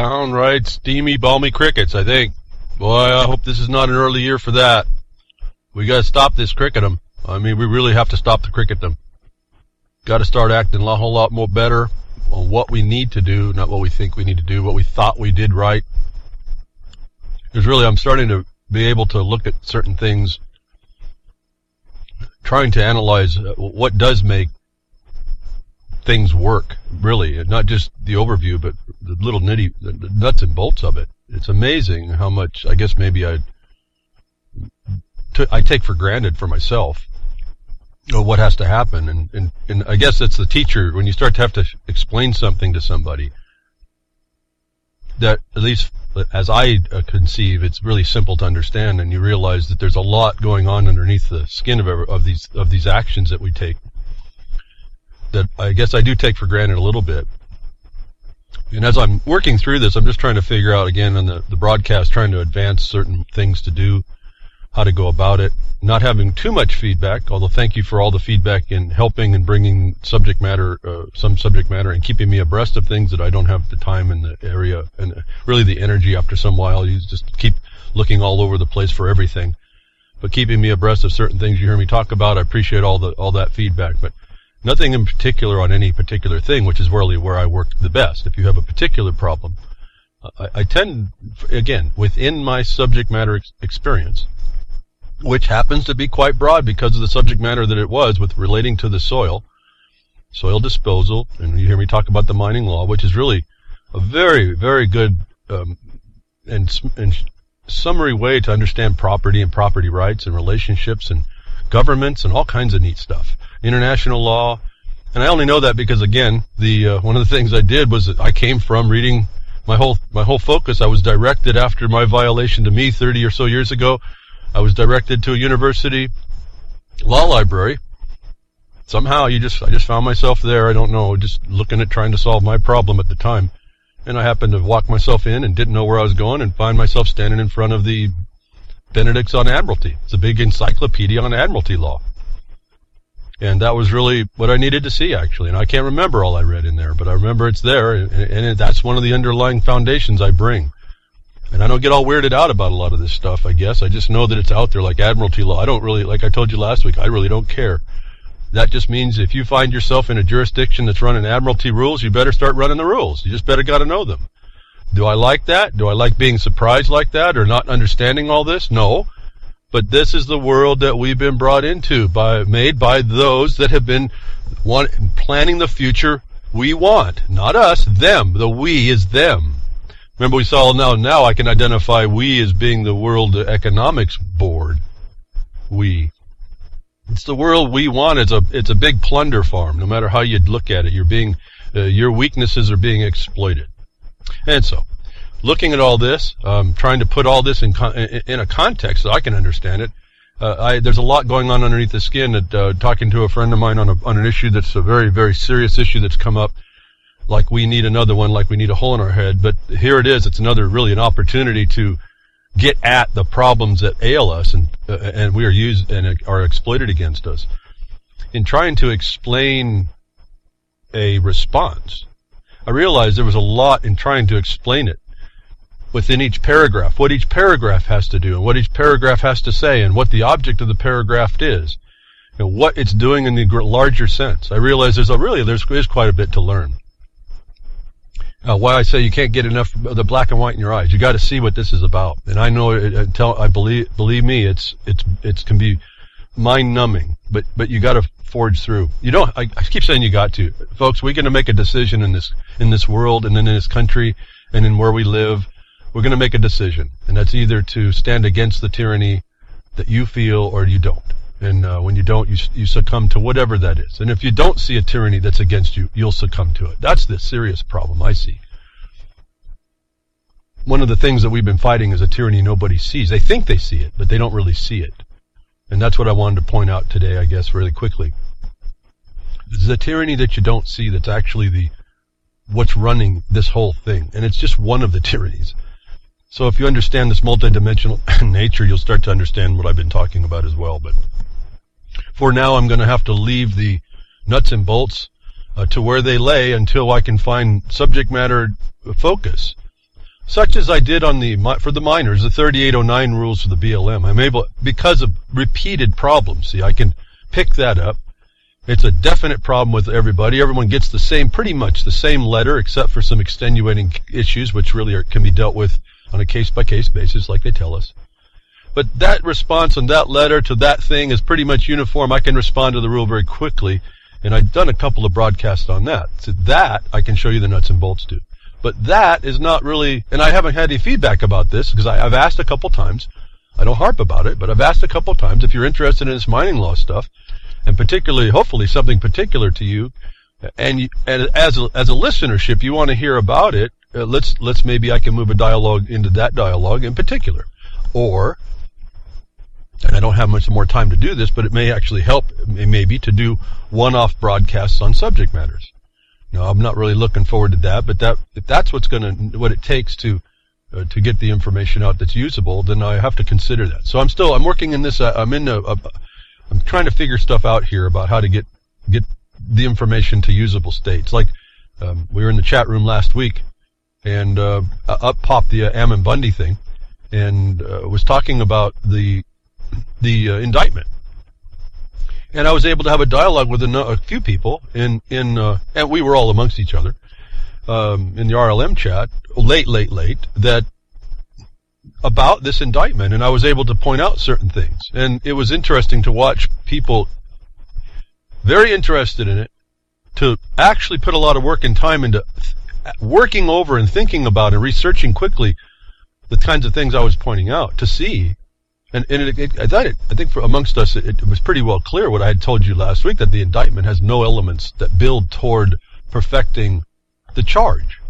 Downright steamy, balmy crickets, I think. Boy, I hope this is not an early year for that. We gotta stop this cricketum. I mean, we really have to stop the cricketum. Gotta start acting a whole lot more better on what we need to do, not what we think we need to do, what we thought we did right. Because really, I'm starting to be able to look at certain things, trying to analyze what does make things work, really, not just the overview, but the little the nuts and bolts of it. It's amazing how much, I guess maybe I take for granted for myself, what has to happen. And I guess it's the teacher, when you start to have to explain something to somebody, that at least as I conceive, it's really simple to understand, and you realize that there's a lot going on underneath the skin of these actions that we take, that I guess I do take for granted a little bit. And as I'm working through this, I'm just trying to figure out, again, on the broadcast, trying to advance certain things to do, how to go about it, not having too much feedback, although thank you for all the feedback in helping and bringing some subject matter, and keeping me abreast of things that I don't have the time in the area and really the energy after some while. You just keep looking all over the place for everything. But keeping me abreast of certain things you hear me talk about, I appreciate all that feedback. But nothing in particular on any particular thing, which is really where I work the best. If you have a particular problem, I tend, again, within my subject matter experience, which happens to be quite broad because of the subject matter that it was, with relating to the soil disposal, and you hear me talk about the mining law, which is really a very, very good and summary way to understand property and property rights and relationships and governments and all kinds of neat stuff. International law, and I only know that because, again, one of the things I did was that I came from reading my whole focus. I was directed after my violation to me 30 or so years ago. I was directed to a university law library. Somehow I just found myself there. I don't know, just looking at trying to solve my problem at the time. And I happened to walk myself in and didn't know where I was going and find myself standing in front of the Benedict's on Admiralty. It's a big encyclopedia on Admiralty law. And that was really what I needed to see, actually. And I can't remember all I read in there, but I remember it's there, and that's one of the underlying foundations I bring. And I don't get all weirded out about a lot of this stuff, I guess. I just know that it's out there, like Admiralty law. I don't really, like I told you last week, I really don't care. That just means if you find yourself in a jurisdiction that's running Admiralty rules, you better start running the rules. You just better got to know them. Do I like that? Do I like being surprised like that or not understanding all this? No. But this is the world that we've been brought into, made by those that have been planning the future we want. Not us, them. The we is them. Remember, we saw now I can identify we as being the World Economics Board. We. It's the world we want. It's a big plunder farm. No matter how you look at it, your weaknesses are being exploited. And so, looking at all this, trying to put all this in a context so I can understand it. There's a lot going on underneath the skin. Talking to a friend of mine on an issue that's a very, very serious issue that's come up. Like we need another one, like we need a hole in our head. But here it is. It's really an opportunity to get at the problems that ail us and we are used and are exploited against us. In trying to explain a response, I realized there was a lot in trying to explain it within each paragraph, what each paragraph has to do and what each paragraph has to say and what the object of the paragraph is and what it's doing in the larger sense. I realize there's quite a bit to learn. Why I say you can't get enough of the black and white in your eyes. You got to see what this is about. And I know believe me, it can be mind numbing, but you got to forge through. I keep saying you got to. Folks, we're going to make a decision in this world and in this country and in where we live. We're going to make a decision. And that's either to stand against the tyranny that you feel or you don't. And when you don't, you succumb to whatever that is. And if you don't see a tyranny that's against you, you'll succumb to it. That's the serious problem I see. One of the things that we've been fighting is a tyranny nobody sees. They think they see it, but they don't really see it. And that's what I wanted to point out today, I guess, really quickly. It's the tyranny that you don't see that's actually what's running this whole thing. And it's just one of the tyrannies. So if you understand this multidimensional nature, you'll start to understand what I've been talking about as well. But for now, I'm going to have to leave the nuts and bolts to where they lay until I can find subject matter focus such as I did for the minors, the 3809 rules for the BLM. I'm able, because of repeated problems, see, I can pick that up. It's a definite problem with everybody. Everyone gets pretty much the same letter, except for some extenuating issues, which really can be dealt with on a case-by-case basis, like they tell us. But that response on that letter to that thing is pretty much uniform. I can respond to the rule very quickly, and I've done a couple of broadcasts on that. So that I can show you the nuts and bolts to. But that is not really, and I haven't had any feedback about this, because I've asked a couple times. I don't harp about it, but I've asked a couple times if you're interested in this mining law stuff, and particularly, hopefully, something particular to you, and as a listenership, you want to hear about it. Let's maybe I can move a dialogue into that dialogue in particular, or, and I don't have much more time to do this, but it may actually help, maybe, to do one-off broadcasts on subject matters. No, I'm not really looking forward to that, but if that's what it takes to get the information out that's usable, then I have to consider that. So I'm working in this. I'm trying to figure stuff out here about how to get the information to usable states. Like we were in the chat room last week, and up popped the Ammon Bundy thing, and was talking about the indictment. And I was able to have a dialogue with a few people and we were all amongst each other in the RLM chat late that about this indictment, and I was able to point out certain things, and it was interesting to watch people very interested in it to actually put a lot of work and time into working over and thinking about and researching quickly the kinds of things I was pointing out to see. And I think for amongst us, it was pretty well clear what I had told you last week, that the indictment has no elements that build toward perfecting the charge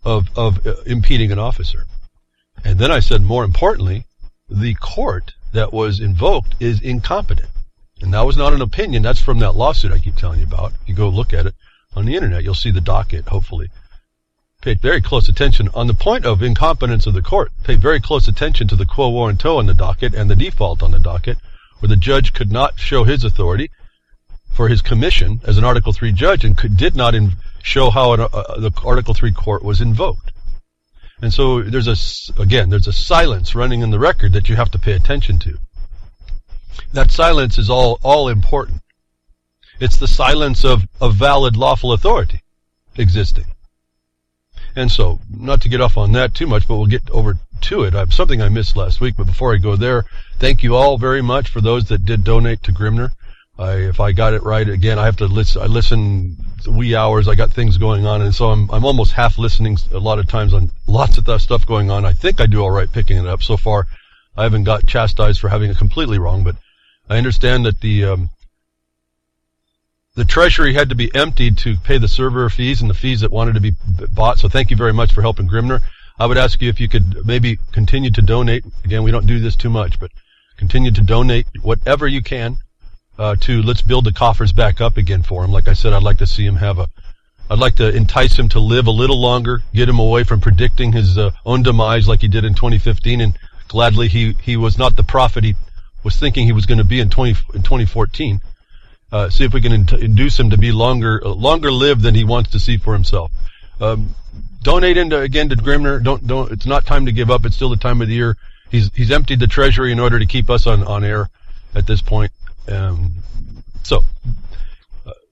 of impeding an officer. And then I said, more importantly, the court that was invoked is incompetent. And that was not an opinion. That's from that lawsuit I keep telling you about. If you go look at it on the internet, you'll see the docket, hopefully. Pay very close attention on the point of incompetence of the court. Pay very close attention to the quo warranto on the docket and the default on the docket, where the judge could not show his authority for his commission as an Article III judge, and did not show how the Article III court was invoked. And so there's a silence running in the record that you have to pay attention to. That silence is all important. It's the silence of valid lawful authority existing. And so, not to get off on that too much, but we'll get over to it. I have something I missed last week, but before I go there, thank you all very much for those that did donate to Grimner. If I got it right, again, I have to listen. I listen wee hours. I got things going on, and so I'm almost half listening a lot of times on lots of stuff going on. I think I do all right picking it up so far. I haven't got chastised for having it completely wrong, but I understand that the treasury had to be emptied to pay the server fees and the fees that wanted to be bought. So thank you very much for helping Grimner. I would ask you if you could maybe continue to donate. Again, we don't do this too much, but continue to donate whatever you can to let's build the coffers back up again for him. Like I said, I'd like to see him I'd like to entice him to live a little longer, get him away from predicting his own demise like he did in 2015, and gladly he was not the prophet he was thinking he was going to be in 2014. See if we can induce him to be longer lived than he wants to see for himself. Donate to Grimner. Don't. It's not time to give up. It's still the time of the year. He's emptied the treasury in order to keep us on air at this point. So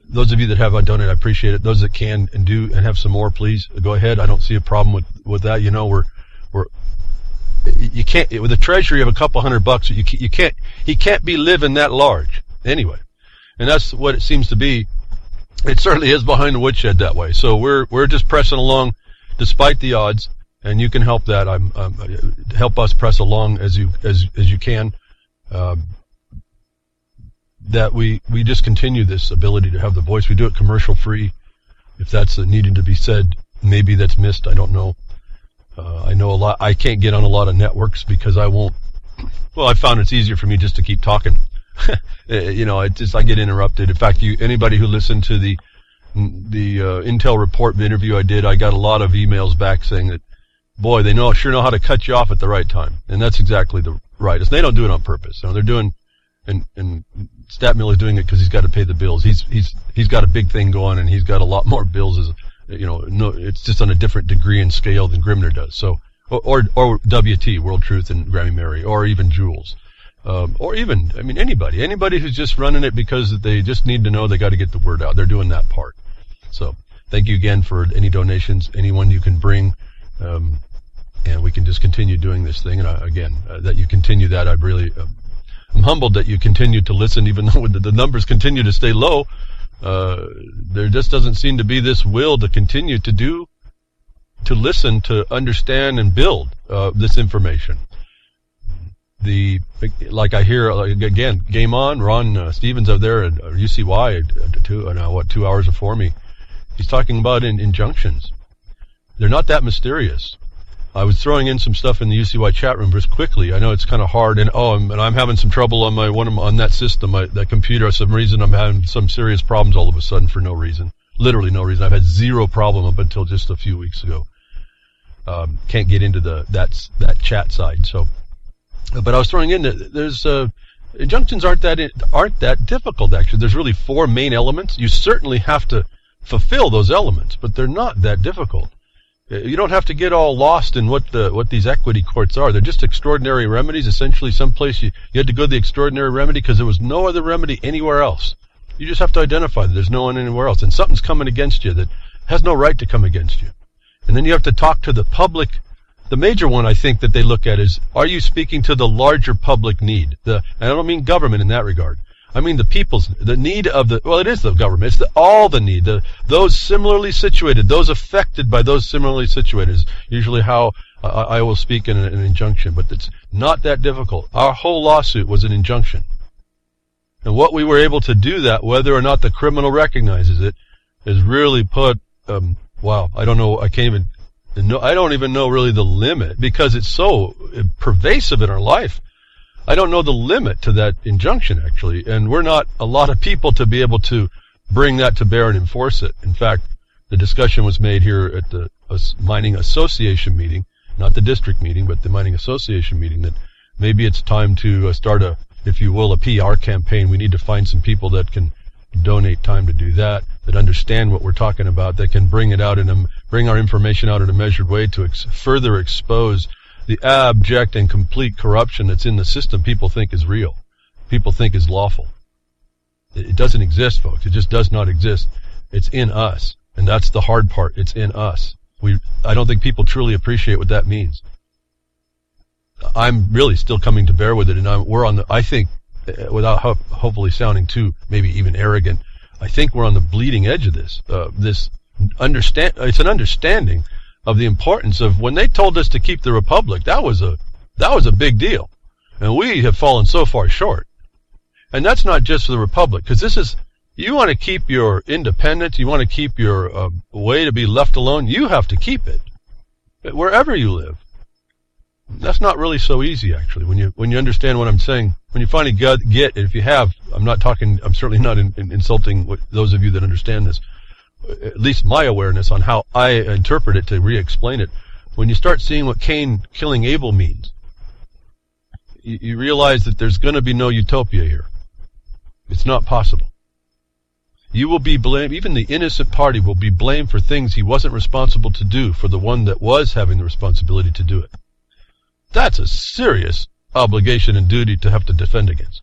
those of you that have donate, I appreciate it. Those that can and do and have some more, please go ahead. I don't see a problem with that. You know, you can't with a treasury of a couple $100. He can't be living that large anyway. And that's what it seems to be. It certainly is behind the woodshed that way. So we're just pressing along despite the odds, and you can help that. Help us press along as you can. That we just continue this ability to have the voice. We do it commercial free. If that's needing to be said, maybe that's missed. I don't know. I know a lot. I can't get on a lot of networks because I won't. Well, I found it's easier for me just to keep talking. You know, I get interrupted. In fact, anybody who listened to the Intel report interview I did, I got a lot of emails back saying that, boy, they sure know how to cut you off at the right time, and that's exactly the right. They don't do it on purpose. They're doing, and Stat Mill is doing it because he's got to pay the bills. He's got a big thing going, and he's got a lot more bills No, it's just on a different degree and scale than Grimner does. So, or WT, World Truth and Grammy Mary, or even Jules. Or even, anybody who's just running it because they just need to know they got to get the word out. They're doing that part. So, thank you again for any donations, anyone you can bring, and we can just continue doing this thing. And that you continue that, I'm humbled that you continue to listen, even though the numbers continue to stay low. There just doesn't seem to be this will to continue to listen, to understand and build this information. Like I hear, again, Game On, Ron Stevens out there at UCY, 2 hours before me, he's talking about injunctions. They're not that mysterious. I was throwing in some stuff in the UCY chat room just quickly. I know it's kind of hard, and I'm having some trouble on that system, that computer. For some reason, I'm having some serious problems all of a sudden for no reason. Literally no reason. I've had zero problem up until just a few weeks ago. Can't get into that chat side. So, but I was throwing in that there's injunctions aren't that difficult. Actually, there's really 4 main elements. You certainly have to fulfill those elements, but they're not that difficult. You don't have to get all lost in what these equity courts are. They're just extraordinary remedies. Essentially, someplace you had to go to the extraordinary remedy because there was no other remedy anywhere else. You just have to identify that there's no one anywhere else, and something's coming against you that has no right to come against you. And then you have to talk to the public. The major one I think that they look at is, are you speaking to the larger public need? And I don't mean government in that regard. I mean the need of it is the government. It's all the need. Those similarly situated, those affected by those similarly situated is usually how I will speak in an injunction, but it's not that difficult. Our whole lawsuit was an injunction. And what we were able to do that, whether or not the criminal recognizes it, is really put, I don't know, I don't even know really the limit, because it's so pervasive in our life. I don't know the limit to that injunction, actually, and we're not a lot of people to be able to bring that to bear and enforce it. In fact, the discussion was made here at the Mining Association meeting, not the district meeting, but the Mining Association meeting, that maybe it's time to start a PR campaign. We need to find some people that can donate time to do that understand what we're talking about, that can bring it out bring our information out in a measured way to further expose the abject and complete corruption that's in the system people think is real, people think is lawful. It doesn't exist, folks. It just does not exist. It's in us, and that's the hard part. It's in us. I don't think people truly appreciate what that means. I'm really still coming to bear with it, and I think, without hopefully sounding too maybe even arrogant, I think we're on the bleeding edge of this. It's an understanding of the importance of when they told us to keep the republic. That was a big deal, and we have fallen so far short. And that's not just for the republic, because you want to keep your independence, you want to keep your way to be left alone. You have to keep it wherever you live. That's not really so easy, actually, when you understand what I'm saying. When you finally get, if you have, I'm certainly not insulting those of you that understand this, at least my awareness on how I interpret it to re-explain it. When you start seeing what Cain killing Abel means, you realize that there's going to be no utopia here. It's not possible. You will be blamed, even the innocent party will be blamed for things he wasn't responsible to do for the one that was having the responsibility to do it. That's a serious obligation and duty to have to defend against.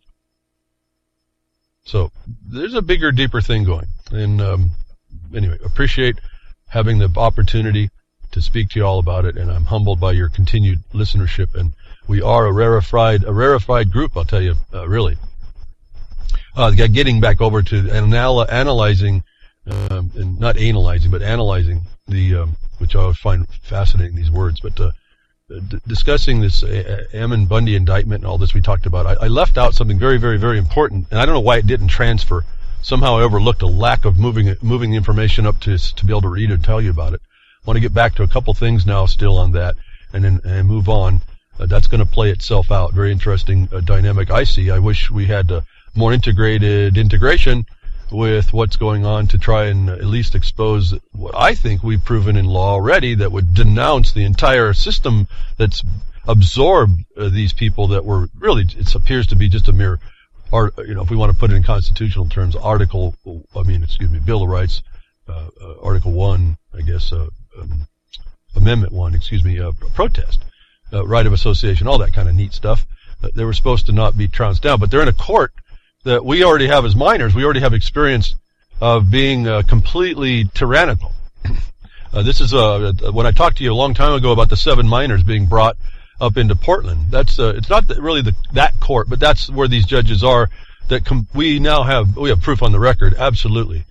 So there's a bigger, deeper thing going. And anyway, appreciate having the opportunity to speak to you all about it, and I'm humbled by your continued listenership. And we are a rarefied group, I'll tell you, really. Getting back over to analyzing, and not analyzing, but analyzing which I always find fascinating, these words, but discussing this Ammon Bundy indictment and all this we talked about, I left out something very, very, very important, and I don't know why it didn't transfer. Somehow I overlooked a lack of moving the information up to be able to read and tell you about it. I want to get back to a couple things now still on that, and then move on. That's going to play itself out. Very interesting dynamic I see. I wish we had more integration with what's going on to try and at least expose what I think we've proven in law already that would denounce the entire system that's absorbed these people that were really, it appears to be just a mere, if we want to put it in constitutional terms, Bill of Rights Article 1, I guess, Amendment 1, protest, right of association, all that kind of neat stuff. They were supposed to not be trounced down, but they're in a court that we already have as minors. We already have experience of being completely tyrannical. This is when I talked to you a long time ago about the 7 minors being brought up into Portland. That's it's not really that court, but that's where these judges are. We have proof on the record, absolutely,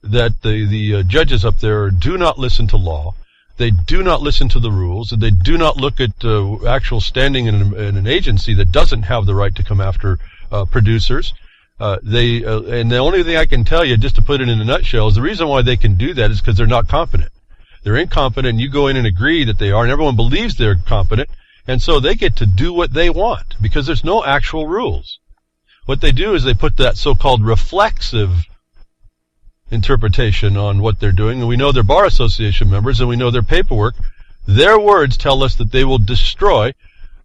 that the judges up there do not listen to law. They do not listen to the rules, and they do not look at actual standing in an agency that doesn't have the right to come after producers. And the only thing I can tell you, just to put it in a nutshell, is the reason why they can do that is because they're not competent. They're incompetent, and you go in and agree that they are, and everyone believes they're competent, and so they get to do what they want because there's no actual rules. What they do is they put that so-called reflexive interpretation on what they're doing, and we know they're Bar Association members, and we know their paperwork. Their words tell us that they will destroy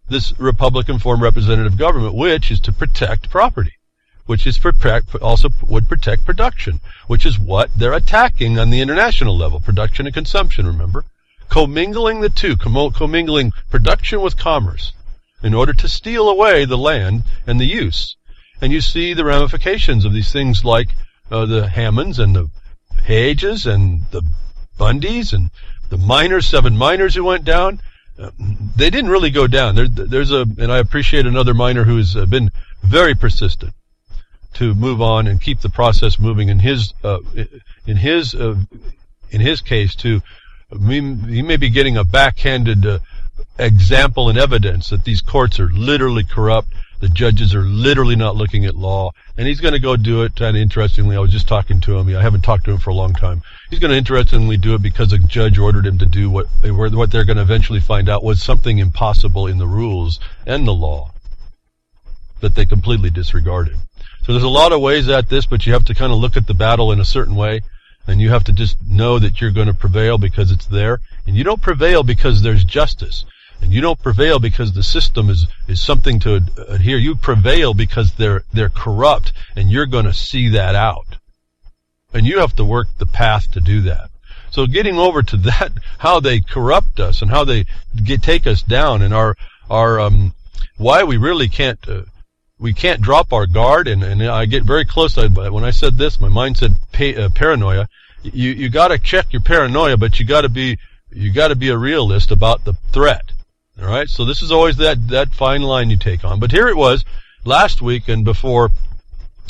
this Republican form representative government, which is to protect property, which is also would protect production, which is what they're attacking on the international level, production and consumption, remember? Commingling the two, commingling production with commerce in order to steal away the land and the use. And you see the ramifications of these things like the Hammonds and the Hages and the Bundys and the 7 minors who went down. They didn't really go down. And I appreciate another minor who's been very persistent to move on and keep the process moving. In his case, too, he may be getting a backhanded example and evidence that these courts are literally corrupt. The judges are literally not looking at law, and he's going to go do it. And interestingly, I was just talking to him. I haven't talked to him for a long time. He's going to interestingly do it because a judge ordered him to do what they're going to eventually find out was something impossible in the rules and the law that they completely disregarded. So there's a lot of ways at this, but you have to kind of look at the battle in a certain way, and you have to just know that you're going to prevail because it's there. And you don't prevail because there's justice. And you don't prevail because the system is something to adhere. You prevail because they're corrupt, and you're going to see that out. And you have to work the path to do that. So getting over to that, how they corrupt us and how they take us down, and our why we really can't drop our guard. And I get very close. When I said this, my mind said paranoia. You got to check your paranoia, but you got to be a realist about the threat. All right, so this is always that fine line you take on. But here it was last week and before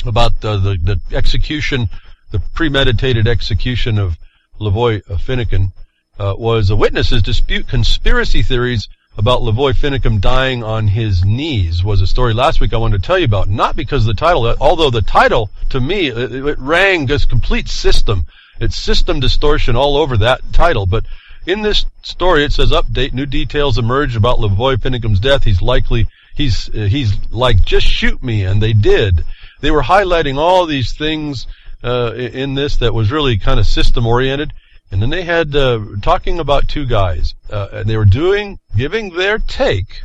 about the execution, the premeditated execution of Lavoy Finicum was a witnesses dispute conspiracy theories about Lavoy Finicum dying on his knees was a story last week I wanted to tell you about. Not because of the title, although the title to me it rang this complete system. It's system distortion all over that title, but in this story, it says, update, new details emerge about Lavoy Finicum's death. He's like, just shoot me, and they did. They were highlighting all these things in this that was really kind of system-oriented. And then they had talking about 2 guys. And they were giving their take,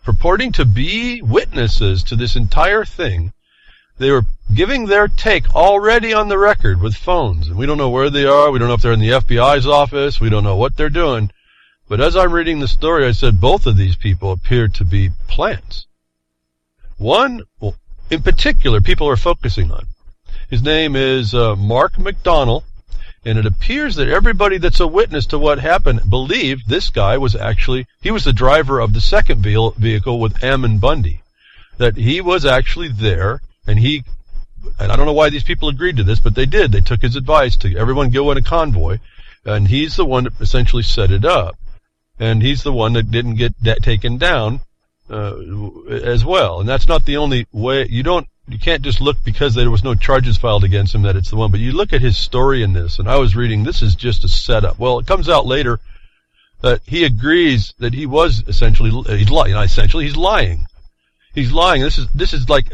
purporting to be witnesses to this entire thing. They were giving their take already on the record with phones. And we don't know where they are. We don't know if they're in the FBI's office. We don't know what they're doing. But as I'm reading the story, I said both of these people appear to be plants. One, in particular, people are focusing on. His name is Mark McDonnell. And it appears that everybody that's a witness to what happened believed this guy was he was the driver of the second vehicle with Ammon Bundy. That he was actually there. And I don't know why these people agreed to this, but they did. They took his advice to everyone go in a convoy, and he's the one that essentially set it up. And he's the one that didn't get taken down as well. And that's not the only way. You can't just look because there was no charges filed against him that it's the one. But you look at his story in this, and I was reading, this is just a setup. Well, it comes out later that he agrees that he was he's lying. He's lying. This is like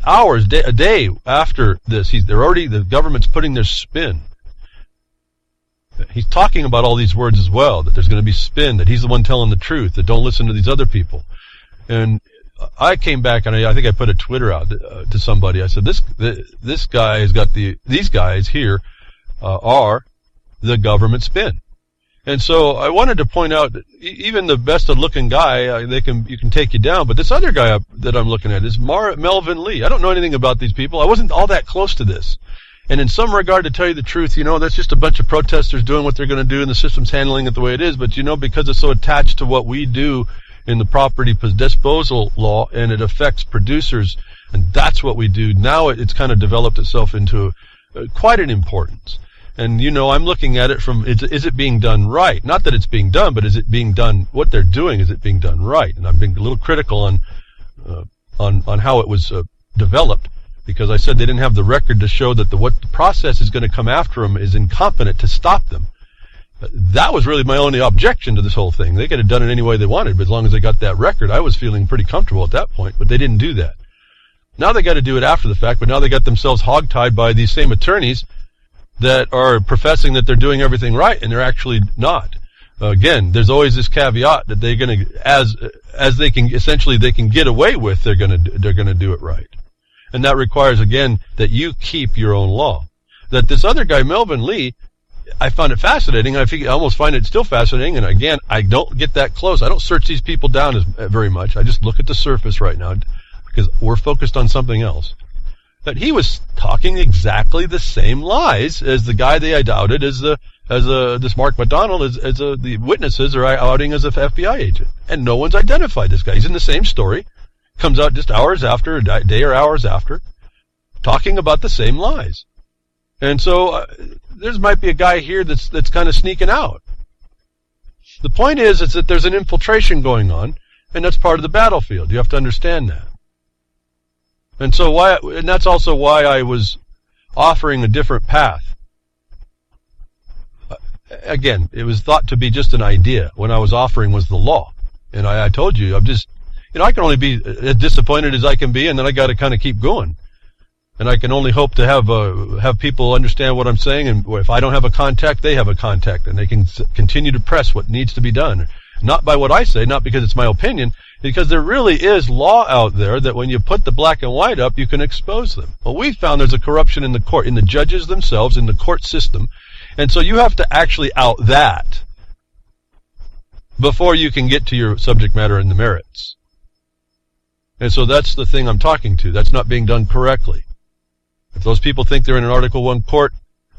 hours, a day after this. The government's putting their spin. He's talking about all these words as well, that there's going to be spin, that he's the one telling the truth, that don't listen to these other people. And I came back and I think I put a Twitter out to somebody. I said, this guy has got these guys here are the government spin. And so I wanted to point out that even the best looking guy, you can take you down, but this other guy that I'm looking at is Melvin Lee. I don't know anything about these people. I wasn't all that close to this. And in some regard, to tell you the truth, that's just a bunch of protesters doing what they're going to do, and the system's handling it the way it is. But because it's so attached to what we do in the property disposal law, and it affects producers, and that's what we do, now it's kind of developed itself into quite an importance. And, I'm looking at it from, is it being done right? Not that it's being done, but is it being done, what they're doing, is it being done right? And I've been a little critical on how it was developed, because I said they didn't have the record to show that what the process is going to come after them is incompetent to stop them. That was really my only objection to this whole thing. They could have done it any way they wanted, but as long as they got that record, I was feeling pretty comfortable at that point, but they didn't do that. Now they got to do it after the fact, but now they got themselves hogtied by these same attorneys that are professing that they're doing everything right, and they're actually not. Again, there's always this caveat that they're going to, as they can, essentially they can get away with, they're going to do it right. And that requires, again, that you keep your own law. That this other guy, Melvin Lee, I found it fascinating. I almost find it still fascinating. And again, I don't get that close. I don't search these people down very much. I just look at the surface right now because we're focused on something else. That he was talking exactly the same lies as the guy they outed as this Mark McDonald as the witnesses are outing as a FBI agent, and no one's identified this guy. He's in the same story, comes out just hours after, a day or hours after, talking about the same lies. And so there might be a guy here that's kind of sneaking out. The point is that there's an infiltration going on, and that's part of the battlefield. You have to understand that. And so and that's also why I was offering a different path. Again, it was thought to be just an idea. What I was offering was the law. And I told you, I'm just, I can only be as disappointed as I can be, and then I got to kind of keep going. And I can only hope to have people understand what I'm saying, and if I don't have a contact, they have a contact, and they can continue to press what needs to be done. Not by what I say, not because it's my opinion, because there really is law out there that when you put the black and white up, you can expose them. Well, we found there's a corruption in the court, in the judges themselves, in the court system, and so you have to actually out that before you can get to your subject matter and the merits. And so that's the thing I'm talking to. That's not being done correctly. If those people think they're in an Article 1 court,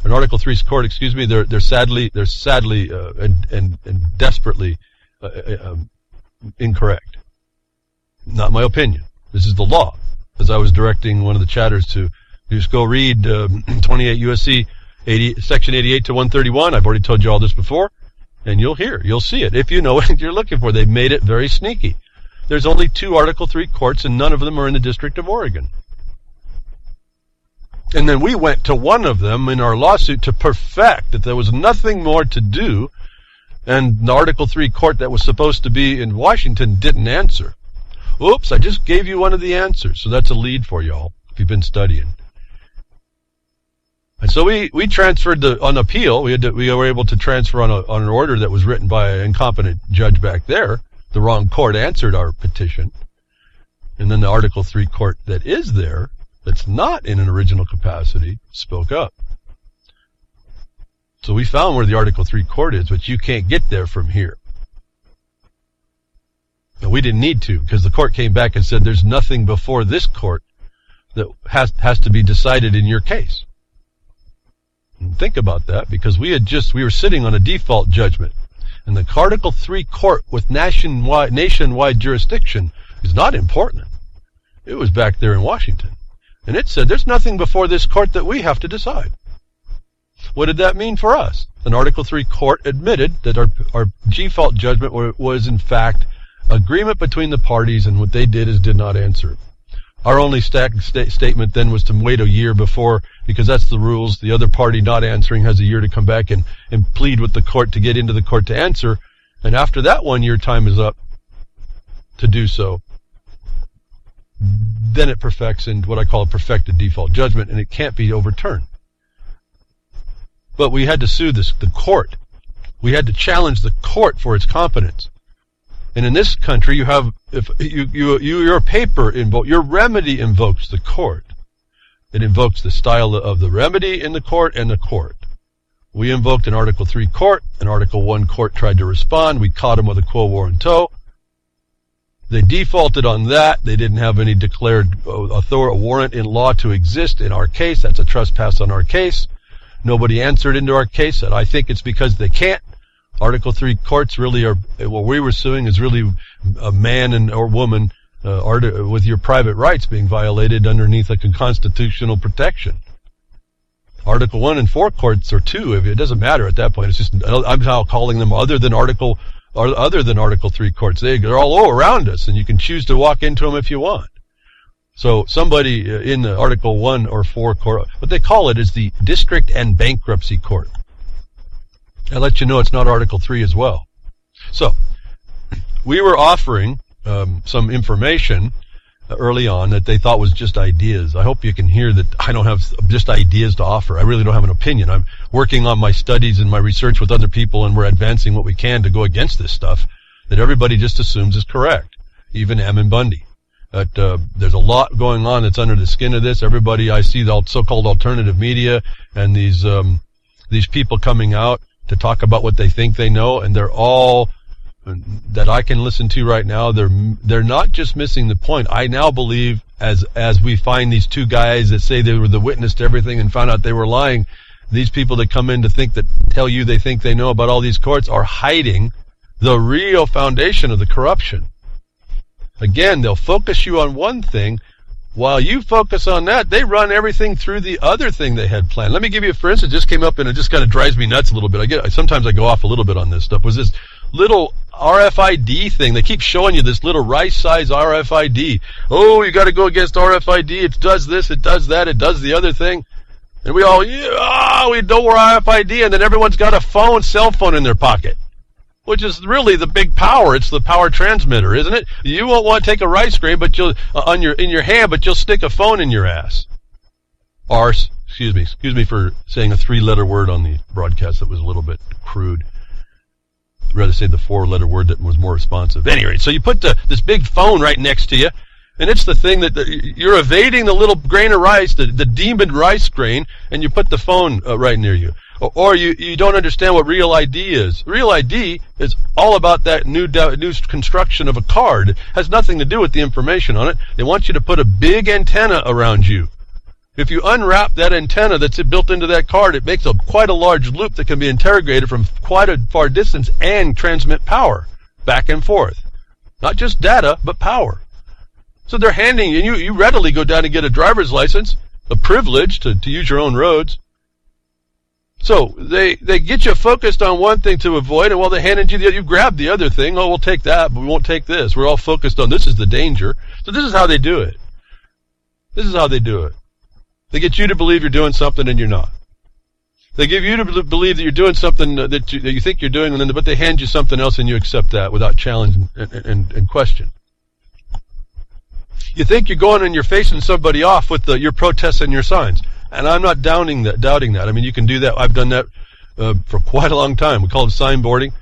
an Article 3 court, excuse me, they're sadly and desperately incorrect. Not my opinion. This is the law. As I was directing one of the chatters to just go read 28 USC Section 88 to 131. I've already told you all this before, and you'll see it if you know what you're looking for. They've made it very sneaky. There's only 2 Article 3 courts, and none of them are in the District of Oregon. And then we went to one of them in our lawsuit to perfect that there was nothing more to do, and the Article 3 court that was supposed to be in Washington didn't answer. Oops, I just gave you one of the answers, so that's a lead for y'all if you've been studying. And so we transferred on appeal. We were able to transfer on an order that was written by an incompetent judge back there. The wrong court answered our petition, and then the Article 3 court that is there, that's not in an original capacity, spoke up. So we found where the Article 3 court is, but you can't get there from here. And we didn't need to, because the court came back and said there's nothing before this court that has to be decided in your case. And think about that, because we were sitting on a default judgment. And the Article 3 court with nationwide jurisdiction is not important. It was back there in Washington. And it said there's nothing before this court that we have to decide. What did that mean for us? An Article 3 court admitted that our default judgment was in fact agreement between the parties, and what they did is did not answer it. Our only statement then was to wait a year before, because that's the rules. The other party not answering has a year to come back and plead with the court to get into the court to answer. And after that 1 year time is up to do so, then it perfects in what I call a perfected default judgment, and it can't be overturned. But we had to sue the court. We had to challenge the court for its competence. And in this country, you have, if your paper your remedy invokes the court. It invokes the style of the remedy in the court and the court. We invoked an Article 3 court. An Article 1 court tried to respond. We caught them with a quo warranto. They defaulted on that. They didn't have any declared warrant in law to exist in our case. That's a trespass on our case. Nobody answered into our case, and I think it's because they can't. Article 3 courts really are, what we were suing is really a man or woman with your private rights being violated underneath a constitutional protection. Article 1 and 4 courts are 2. It doesn't matter at that point. It's just, I'm now calling them other than Article 3 courts. They're all around us, and you can choose to walk into them if you want. So somebody in the Article 1 or 4 court, what they call it is the District and Bankruptcy Court. I'll let you know it's not Article 3 as well. So, we were offering some information early on that they thought was just ideas. I hope you can hear that I don't have just ideas to offer. I really don't have an opinion. I'm working on my studies and my research with other people, and we're advancing what we can to go against this stuff that everybody just assumes is correct, even Ammon Bundy. There's a lot going on that's under the skin of this. Everybody, I see the so-called alternative media and these people coming out to talk about what they think they know, and they're all that I can listen to right now. They're not just missing the point. I now believe as we find these two guys that say they were the witness to everything and found out they were lying, these people that come in to tell you they think they know about all these courts are hiding the real foundation of the corruption. Again, they'll focus you on one thing. While you focus on that, they run everything through the other thing they had planned. Let me give you, for instance, just came up and it just kind of drives me nuts a little bit. Sometimes I go off a little bit on this stuff. Was this little RFID thing? They keep showing you this little rice-size RFID. Oh, you got to go against RFID. It does this, it does that, it does the other thing. And we all, we know we're RFID, and then everyone's got a cell phone in their pocket, which is really the big power. It's the power transmitter, isn't it? You won't want to take a rice grain, but you'll in your hand, but you'll stick a phone in your ass. Arse. Excuse me for saying a 3-letter word on the broadcast that was a little bit crude. I'd rather say the 4-letter word that was more responsive. Anyway, so you put this big phone right next to you, and it's the thing that you're evading the little grain of rice, the demon rice grain, and you put the phone right near you. Or you don't understand what Real ID is. Real ID is all about that new construction of a card. It has nothing to do with the information on it. They want you to put a big antenna around you. If you unwrap that antenna that's built into that card, it makes quite a large loop that can be interrogated from quite a far distance and transmit power back and forth. Not just data, but power. So they're handing you readily go down and get a driver's license, a privilege to use your own roads. So they get you focused on one thing to avoid, and while they handed you you grab the other thing. Oh, we'll take that, but we won't take this. We're all focused on this is the danger. So this is how they do it. This is how they do it. They get you to believe you're doing something and you're not. They give you to believe that you're doing something that you think you're doing, but they hand you something else and you accept that without challenge and question. You think you're going and you're facing somebody off with your protests and your signs. And I'm not doubting that. I mean, you can do that. I've done that for quite a long time. We call it signboarding.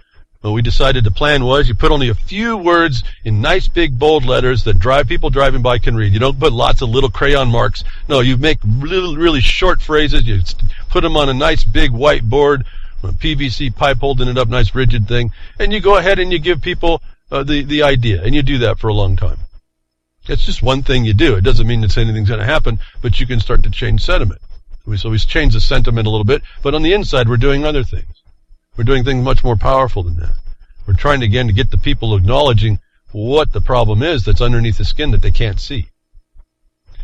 We decided the plan was you put only a few words in nice big bold letters that people driving by can read. You don't put lots of little crayon marks. No, you make really short phrases. You put them on a nice big white board, a PVC pipe holding it up, nice rigid thing. And you go ahead and you give people the idea. And you do that for a long time. It's just one thing you do. It doesn't mean that anything's going to happen, but you can start to change sentiment. So we change the sentiment a little bit, but on the inside we're doing other things. We're doing things much more powerful than that. We're trying to get the people acknowledging what the problem is that's underneath the skin that they can't see.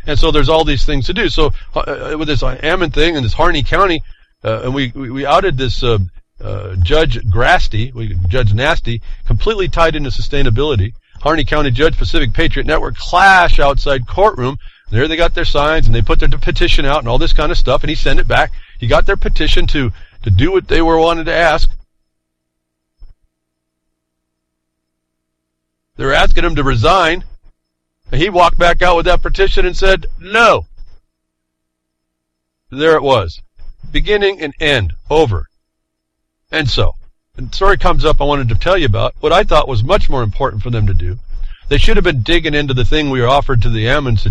And so there's all these things to do. So with this Ammon thing in this Harney County, and we outed this Judge Grasty, Judge Nasty, completely tied into sustainability. Harney County Judge, Pacific Patriot Network clash outside courtroom. There they got their signs and they put their petition out and all this kind of stuff, and he sent it back. He got their petition to do what they were wanted to ask. They were asking him to resign, and he walked back out with that petition and said, no. There it was. Beginning and end. Over. And so, the story comes up I wanted to tell you about what I thought was much more important for them to do. They should have been digging into the thing we were offered to the Ammons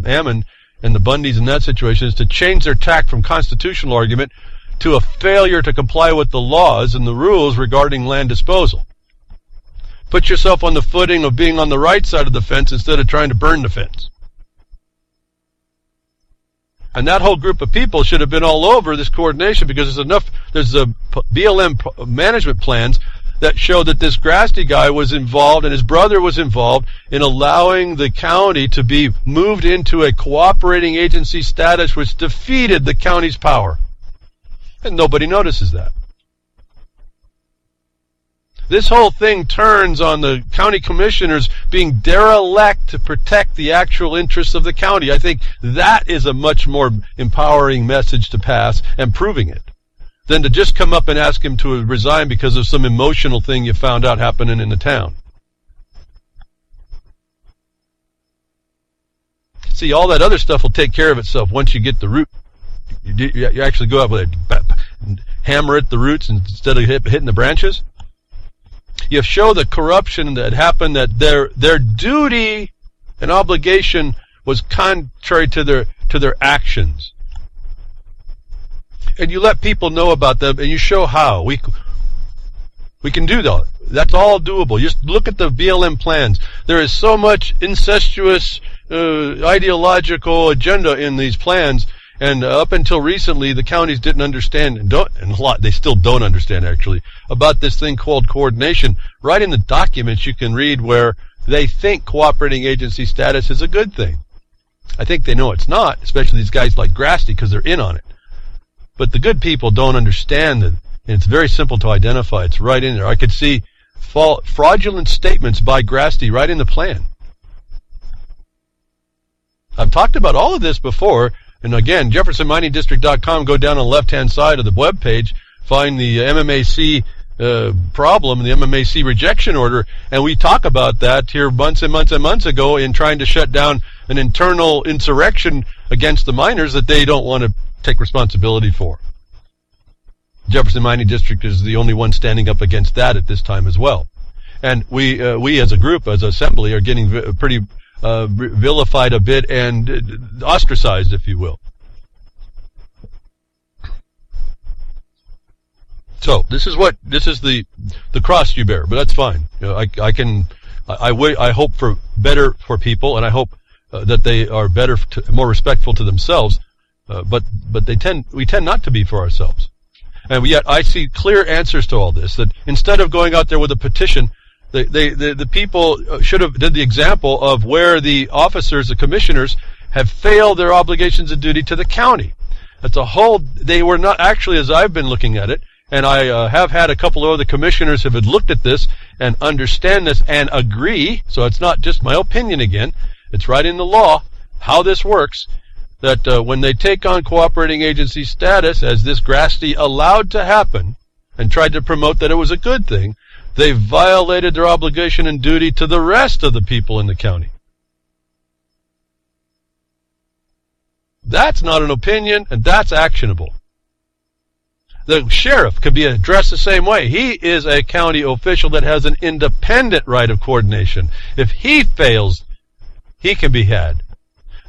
Ammon and the Bundys in that situation, is to change their tack from constitutional argument to a failure to comply with the laws and the rules regarding land disposal. Put yourself on the footing of being on the right side of the fence instead of trying to burn the fence. And that whole group of people should have been all over this coordination, because there's a BLM management plans that show that this Grasty guy was involved and his brother was involved in allowing the county to be moved into a cooperating agency status, which defeated the county's power. And nobody notices that. This whole thing turns on the county commissioners being derelict to protect the actual interests of the county. I think that is a much more empowering message to pass, and proving it, than to just come up and ask him to resign because of some emotional thing you found out happening in the town. See, all that other stuff will take care of itself once you get the root. You actually go out with a hammer at the roots instead of hitting the branches. You show the corruption that happened, that their duty and obligation was contrary to their actions. And you let people know about them, and you show how. We can do that. That's all doable. Just look at the BLM plans. There is so much incestuous ideological agenda in these plans, and up until recently, the counties didn't understand, they still don't understand, actually, about this thing called coordination. Right in the documents you can read where they think cooperating agency status is a good thing. I think they know it's not, especially these guys like Grasty, because they're in on it. But the good people don't understand it, and it's very simple to identify. It's right in there. I could see fraudulent statements by Grasty right in the plan. I've talked about all of this before, and again, JeffersonMiningDistrict.com, go down on the left-hand side of the web page, find the MMAC problem, the MMAC rejection order, and we talk about that here months and months and months ago in trying to shut down an internal insurrection against the miners that they don't want to take responsibility for. Jefferson Mining District is the only one standing up against that at this time as well. And we as a group, as an assembly, are getting pretty vilified a bit and ostracized, if you will. So this is the cross you bear, but that's fine. You know, I hope for better for people, and I hope that they are better, more respectful to themselves. But we tend not to be for ourselves. And yet I see clear answers to all this, that instead of going out there with a petition, the people should have did the example of where the officers, the commissioners, have failed their obligations and duty to the county. They were not actually, as I've been looking at it, and I have had a couple of other commissioners who have looked at this and understand this and agree, so it's not just my opinion again, it's right in the law, how this works, that when they take on cooperating agency status, as this Grasty allowed to happen, and tried to promote that it was a good thing, they violated their obligation and duty to the rest of the people in the county. That's not an opinion, and that's actionable. The sheriff could be addressed the same way. He is a county official that has an independent right of coordination. If he fails, he can be had.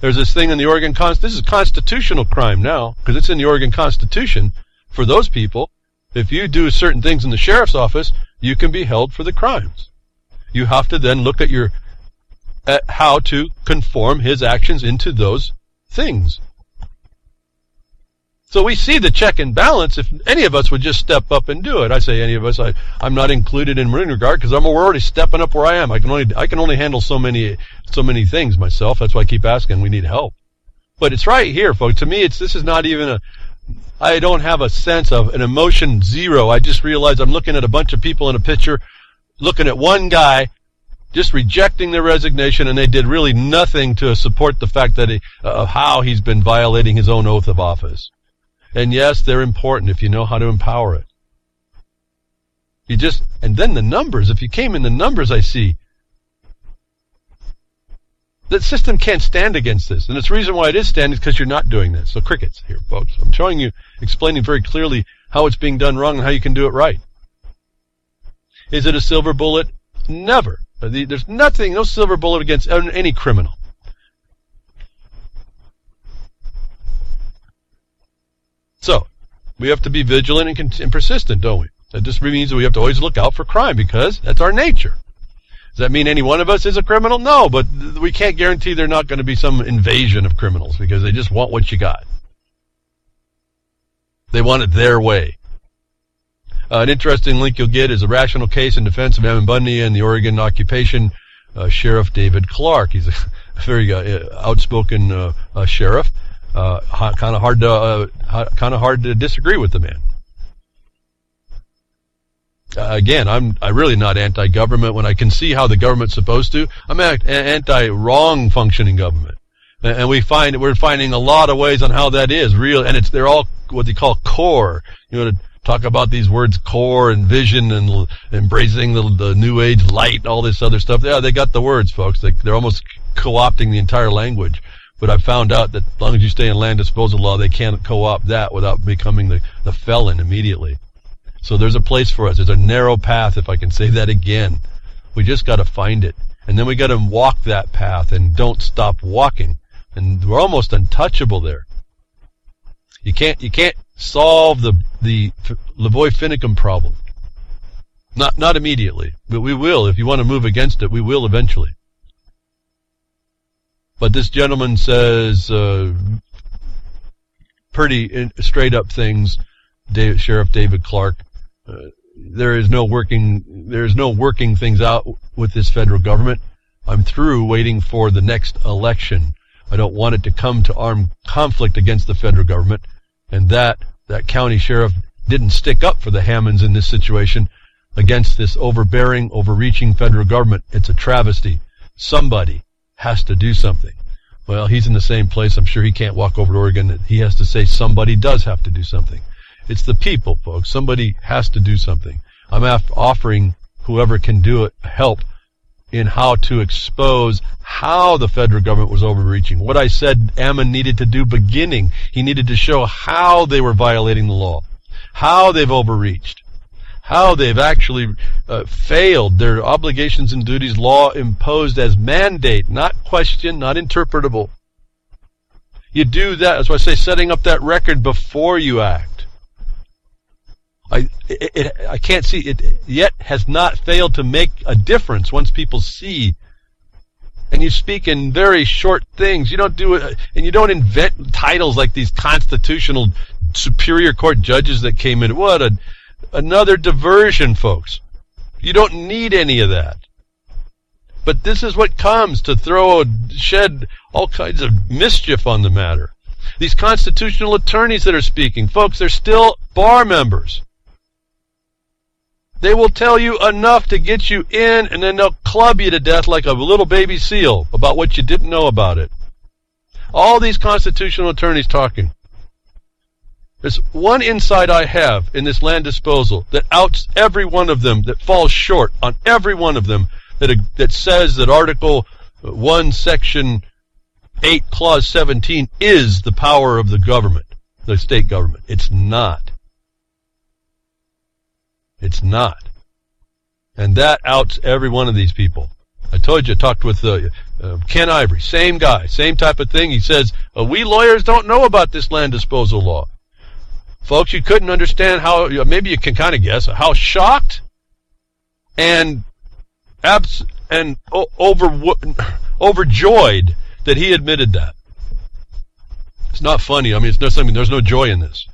There's this thing in the Oregon Constitution. This is a constitutional crime now, because it's in the Oregon Constitution for those people. If you do certain things in the sheriff's office, you can be held for the crimes. You have to then look at how to conform his actions into those things. So we see the check and balance if any of us would just step up and do it. I say any of us. I'm not included in regard because we're already stepping up where I am. I can only handle so many things myself. That's why I keep asking. We need help. But it's right here, folks. To me, this is not even I don't have a sense of an emotion zero. I just realize I'm looking at a bunch of people in a picture, looking at one guy, just rejecting their resignation, and they did really nothing to support the fact that how he's been violating his own oath of office. And yes, they're important if you know how to empower it. And then the numbers, if you came in the numbers I see, the system can't stand against this. And it's the reason why it is standing is because you're not doing this. So crickets here, folks. I'm showing you, explaining very clearly how it's being done wrong and how you can do it right. Is it a silver bullet? Never. There's nothing, no silver bullet against any criminal. So, We have to be vigilant and persistent, don't we? That just means that we have to always look out for crime because that's our nature. Does that mean any one of us is a criminal? No, but we can't guarantee they're not going to be some invasion of criminals because they just want what you got. They want it their way. An interesting link you'll get is a rational case in defense of Ammon Bundy and the Oregon occupation Sheriff David Clark. He's a very outspoken sheriff. Kind of hard to disagree with the man. Again, I'm really not anti-government when I can see how the government's supposed to. I'm anti-wrong functioning government, and we're finding a lot of ways on how that is real, and they're all what they call core. You know, to talk about these words core and vision and embracing the new age light, all this other stuff. Yeah, they got the words, folks. They're almost co-opting the entire language. But I found out that as long as you stay in land disposal law, they can't co-opt that without becoming the felon immediately. So there's a place for us. There's a narrow path, if I can say that again. We just got to find it. And then we got to walk that path and don't stop walking. And we're almost untouchable there. You can't solve the Lavoie-Finicum problem. Not immediately. But we will. If you want to move against it, we will eventually. But this gentleman says pretty straight up things. Sheriff David Clark. There is no working things out with this federal government. I'm through waiting for the next election. I don't want it to come to armed conflict against the federal government. And that county sheriff didn't stick up for the Hammonds in this situation against this overbearing, overreaching federal government. It's a travesty. Somebody has to do something. Well, he's in the same place. I'm sure he can't walk over to Oregon. He has to say somebody does have to do something. It's the people, folks. Somebody has to do something. I'm offering whoever can do it help in how to expose how the federal government was overreaching. What I said Ammon needed to do beginning. He needed to show how they were violating the law, how they've overreached, how they've actually failed their obligations and duties, law imposed as mandate, not question, not interpretable. You do that. That's why I say setting up that record before you act. I can't see it yet has not failed to make a difference once people see. And you speak in very short things. You don't do it, and you don't invent titles like these constitutional superior court judges that came in. What another diversion, folks. You don't need any of that. But this is what comes to shed all kinds of mischief on the matter. These constitutional attorneys that are speaking, folks, they're still bar members. They will tell you enough to get you in, and then they'll club you to death like a little baby seal about what you didn't know about it. All these constitutional attorneys talking. There's one insight I have in this land disposal that outs every one of them, that falls short on every one of them, that says that Article 1, Section 8, Clause 17 is the power of the government, the state government. It's not. It's not. And that outs every one of these people. I told you, I talked with Ken Ivory, same guy, same type of thing. He says, we lawyers don't know about this land disposal law. Folks, you couldn't understand how, maybe you can kind of guess, how shocked and overjoyed that he admitted that. It's not funny. I mean, it's not something, there's no joy in this.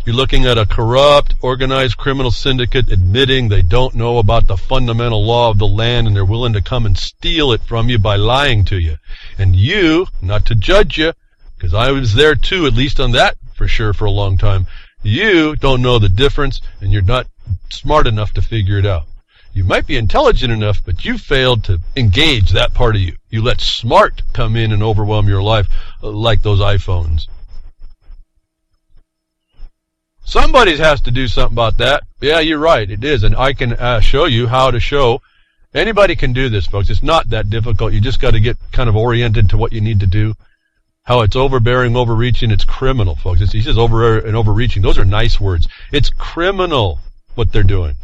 You're looking at a corrupt, organized criminal syndicate admitting they don't know about the fundamental law of the land, and they're willing to come and steal it from you by lying to you. And you, not to judge you, because I was there too, at least on that for sure for a long time, you don't know the difference, and you're not smart enough to figure it out. You might be intelligent enough, but you failed to engage that part of you. You let smart come in and overwhelm your life like those iPhones. Somebody has to do something about that. Yeah, you're right, it is. And I can show you how to show. Anybody can do this, folks. It's not that difficult. You just got to get kind of oriented to what you need to do. How it's overbearing, overreaching. It's criminal, folks. He says over and overreaching. Those are nice words. It's criminal what they're doing.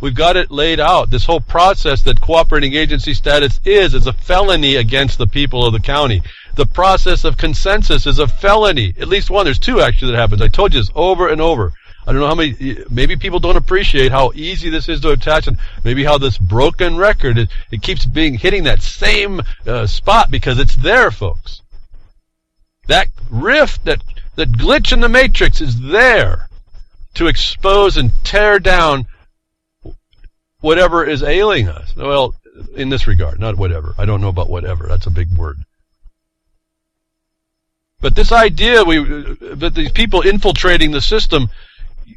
We've got it laid out. This whole process that cooperating agency status is a felony against the people of the county. The process of consensus is a felony. At least one. There's two actually that happens. I told you this over and over. I don't know how many, maybe people don't appreciate how easy this is to attach, and maybe how this broken record, it keeps hitting that same spot because it's there, folks. That rift, that glitch in the matrix is there to expose and tear down whatever is ailing us. Well, in this regard, not whatever. I don't know about whatever. That's a big word. But this idea that these people infiltrating the system,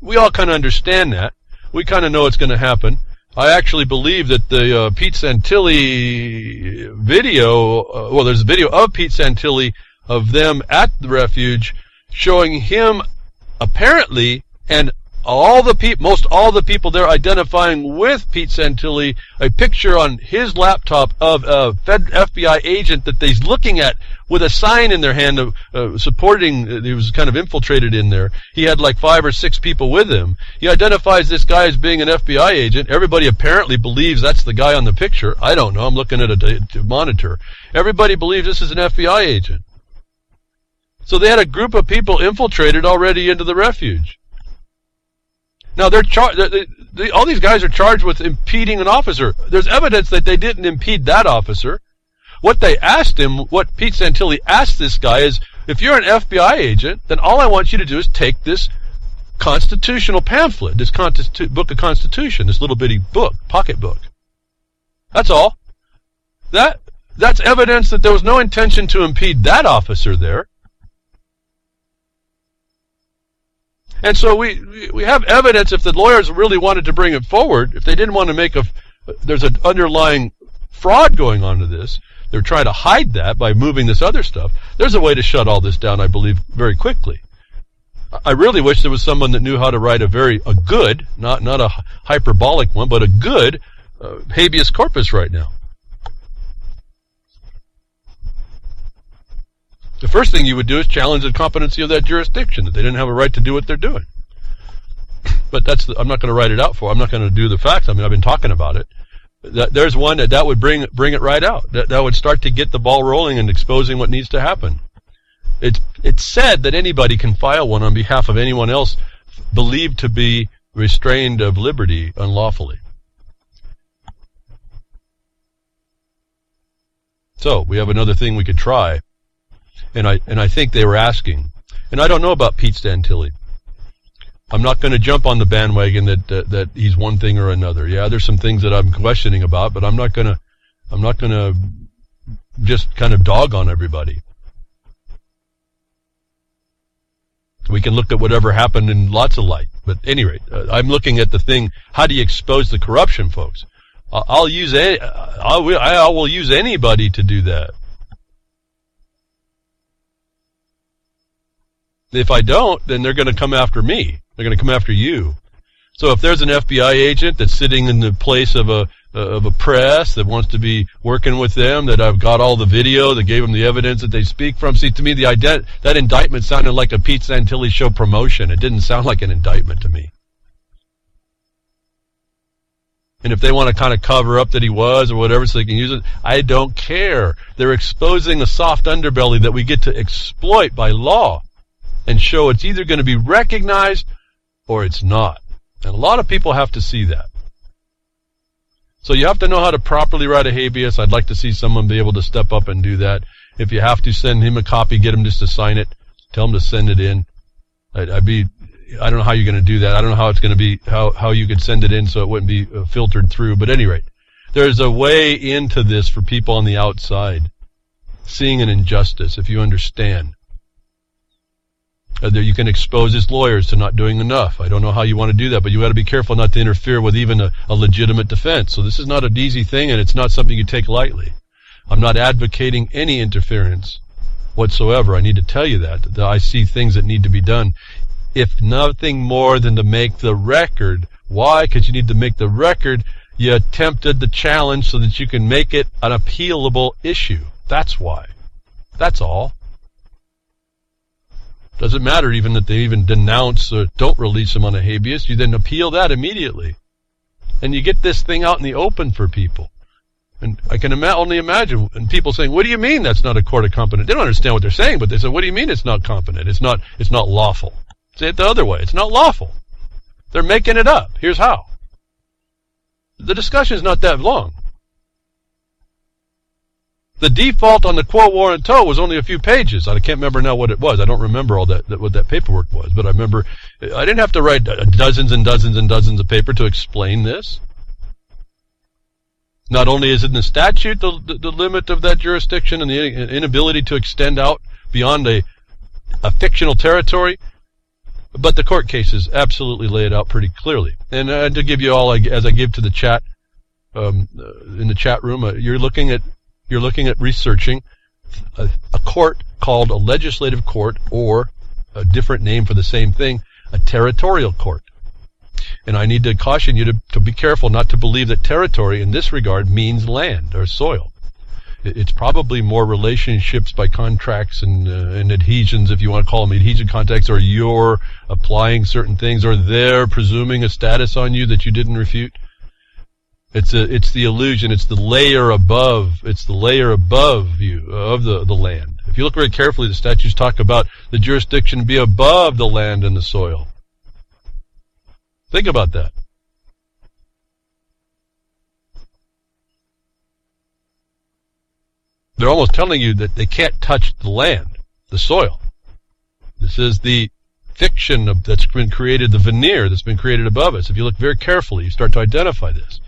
we all kind of understand that. We kind of know it's going to happen. I actually believe that the Pete Santilli video, there's a video of Pete Santilli of them at the refuge showing him apparently, and most all the people there identifying with Pete Santilli, a picture on his laptop of a FBI agent that he's looking at with a sign in their hand supporting. He was kind of infiltrated in there. He had like 5 or 6 people with him. He identifies this guy as being an FBI agent. Everybody apparently believes that's the guy on the picture. I don't know. I'm looking at a monitor. Everybody believes this is an FBI agent. So they had a group of people infiltrated already into the refuge. Now all these guys are charged with impeding an officer. There's evidence that they didn't impede that officer. What they asked him, what Pete Santilli asked this guy is, if you're an FBI agent, then all I want you to do is take this constitutional pamphlet, this book of Constitution, this little bitty book, pocket book. That's all. That's evidence that there was no intention to impede that officer there. And so we have evidence, if the lawyers really wanted to bring it forward, if they didn't want to there's an underlying fraud going on to this, they're trying to hide that by moving this other stuff. There's a way to shut all this down, I believe, very quickly. I really wish there was someone that knew how to write a good, not a hyperbolic one, but a good habeas corpus right now. The first thing you would do is challenge the competency of that jurisdiction, that they didn't have a right to do what they're doing. But I'm not going to write it out I'm not going to do the facts. I mean, I've been talking about it. There's one that would bring it right out. That would start to get the ball rolling and exposing what needs to happen. It's said that anybody can file one on behalf of anyone else believed to be restrained of liberty unlawfully. So we have another thing we could try. And I think they were asking, and I don't know about Pete Santilli. I'm not going to jump on the bandwagon that he's one thing or another. Yeah, there's some things that I'm questioning about, but I'm not going to just kind of dog on everybody. We can look at whatever happened in lots of light, but at any rate, I'm looking at the thing. How do you expose the corruption, folks? I will use anybody to do that. If I don't, then they're going to come after me. They're going to come after you. So if there's an FBI agent that's sitting in the place of a press that wants to be working with them, that I've got all the video that gave them the evidence that they speak from. See, to me, that indictment sounded like a Pete Santilli show promotion. It didn't sound like an indictment to me. And if they want to kind of cover up that he was or whatever so they can use it, I don't care. They're exposing a soft underbelly that we get to exploit by law and show it's either going to be recognized or it's not. And a lot of people have to see that. So you have to know how to properly write a habeas. I'd like to see someone be able to step up and do that. If you have to send him a copy, get him just to sign it. Tell him to send it in. I don't know how you're going to do that. I don't know how it's going to be, how you could send it in so it wouldn't be filtered through. But at any rate, there's a way into this for people on the outside seeing an injustice, if you understand. You can expose his lawyers to not doing enough. I don't know how you want to do that, but you got to be careful not to interfere with even a legitimate defense. So this is not an easy thing, and it's not something you take lightly. I'm not advocating any interference whatsoever. I need to tell you that I see things that need to be done, if nothing more than to make the record. Why? Because you need to make the record. You attempted the challenge so that you can make it an appealable issue. That's why. That's all. Doesn't matter even that they even denounce or don't release him on a habeas. You then appeal that immediately. And you get this thing out in the open for people. And I can only imagine, and people saying, what do you mean that's not a court of competent? They don't understand what they're saying, but they say, what do you mean it's not competent? It's not lawful. Say it the other way. It's not lawful. They're making it up. Here's how. The discussion is not that long. The default on the quo warranto was only a few pages. I can't remember now what it was. I don't remember all that what that paperwork was, but I remember I didn't have to write dozens and dozens and dozens of paper to explain this. Not only is it in the statute the limit of that jurisdiction and the inability to extend out beyond a fictional territory, but the court cases absolutely lay it out pretty clearly. And to give you all, as I give to the chat in the chat room, you're looking at researching a court called a legislative court, or a different name for the same thing, a territorial court. And I need to caution you to be careful not to believe that territory in this regard means land or soil. It's probably more relationships by contracts and adhesions, if you want to call them adhesion contracts, or you're applying certain things, or they're presuming a status on you that you didn't refute. It's the illusion. It's the layer above. It's the layer above you of the land. If you look very carefully, the statutes talk about the jurisdiction be above the land and the soil. Think about that. They're almost telling you that they can't touch the land, the soil. This is the fiction that's been created, the veneer that's been created above us. If you look very carefully, you start to identify this.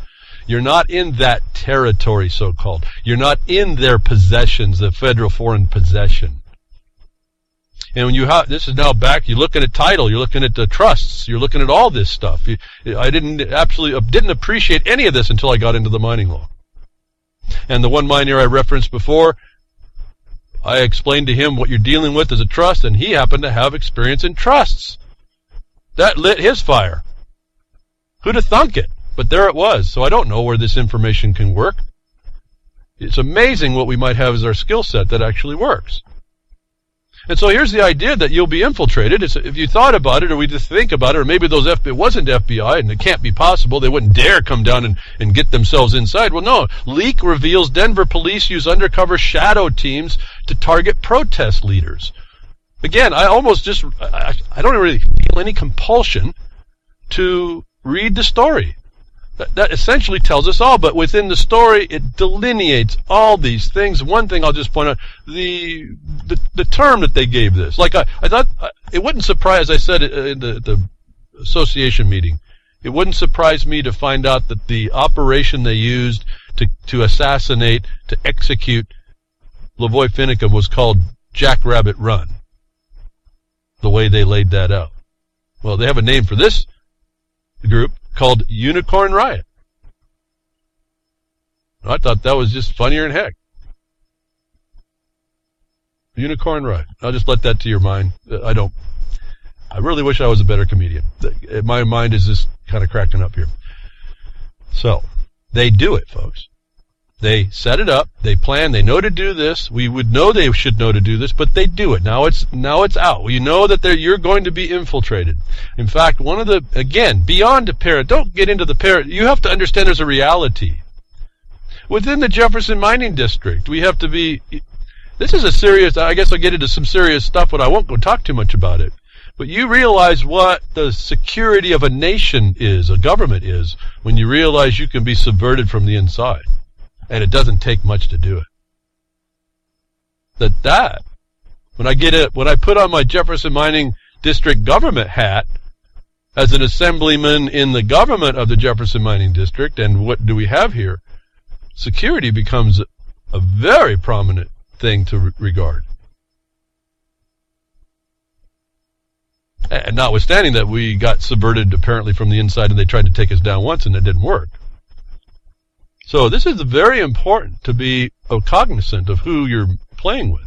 You're not in that territory, so-called. You're not in their possessions, the federal foreign possession. And when this is now back, you're looking at title, you're looking at the trusts, you're looking at all this stuff. I didn't appreciate any of this until I got into the mining law. And the one miner I referenced before, I explained to him what you're dealing with as a trust, and he happened to have experience in trusts. That lit his fire. Who'd have thunk it? But there it was. So I don't know where this information can work. It's amazing what we might have as our skill set that actually works. And so here's the idea that you'll be infiltrated. If you thought about it, or we just think about it, or maybe it wasn't FBI, and it can't be possible. They wouldn't dare come down and get themselves inside. Well, no. Leak reveals Denver police use undercover shadow teams to target protest leaders. Again, I don't really feel any compulsion to read the story. That essentially tells us all, but within the story, it delineates all these things. One thing I'll just point out, the term that they gave this. Like I thought, it wouldn't surprise, I said in the association meeting, it wouldn't surprise me to find out that the operation they used to assassinate, to execute Lavoy Finicum was called Jackrabbit Run. The way they laid that out. Well, they have a name for this group called Unicorn Riot. I thought that was just funnier than heck. Unicorn Riot. I'll just let that to your mind. I really wish I was a better comedian. My mind is just kind of cracking up here. So, they do it, folks. They set it up, they plan, they know to do this. We would know they should know to do this, but they do it. Now it's out. You know that you're going to be infiltrated. In fact, beyond the don't get into the you have to understand there's a reality. Within the Jefferson Mining District, we have to be, this is a serious, I guess I'll get into some serious stuff, but I won't go talk too much about it. But you realize what the security of a nation is, a government is, when you realize you can be subverted from the inside. And it doesn't take much to do it. When I put on my Jefferson Mining District government hat as an assemblyman in the government of the Jefferson Mining District, and what do we have here? Security becomes a very prominent thing to regard. And notwithstanding that we got subverted apparently from the inside and they tried to take us down once and it didn't work. So this is very important to be cognizant of who you're playing with.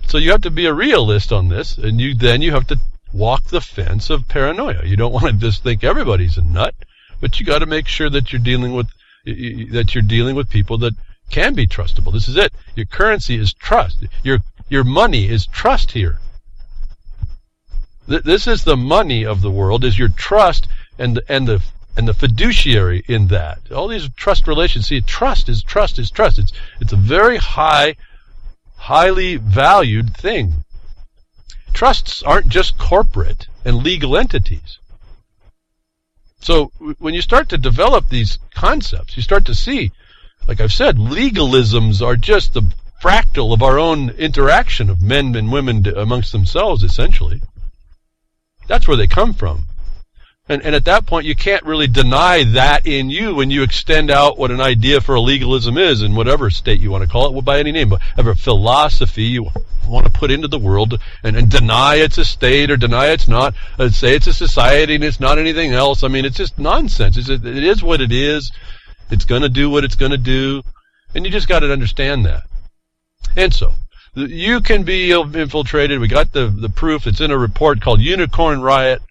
So you have to be a realist on this, and then you have to walk the fence of paranoia. You don't want to just think everybody's a nut, but you got to make sure that you're dealing with people that can be trustable. This is it. Your currency is trust. Your money is trust here. This is the money of the world, is your trust and the and the fiduciary in that. All these trust relations. See, trust is trust. It's a very highly valued thing. Trusts aren't just corporate and legal entities. So when you start to develop these concepts, you start to see, like I've said, legalisms are just the fractal of our own interaction of men and women amongst themselves, essentially. That's where they come from. And at that point, you can't really deny that in you when you extend out what an idea for a legalism is in whatever state you want to call it, well, by any name. But ever philosophy you want to put into the world and deny it's a state or deny it's not, say it's a society and it's not anything else. I mean, it's just nonsense. It is what it is. It's going to do what it's going to do. And you just got to understand that. And so, you can be infiltrated. We got the proof. It's in a report called Unicorn Riot.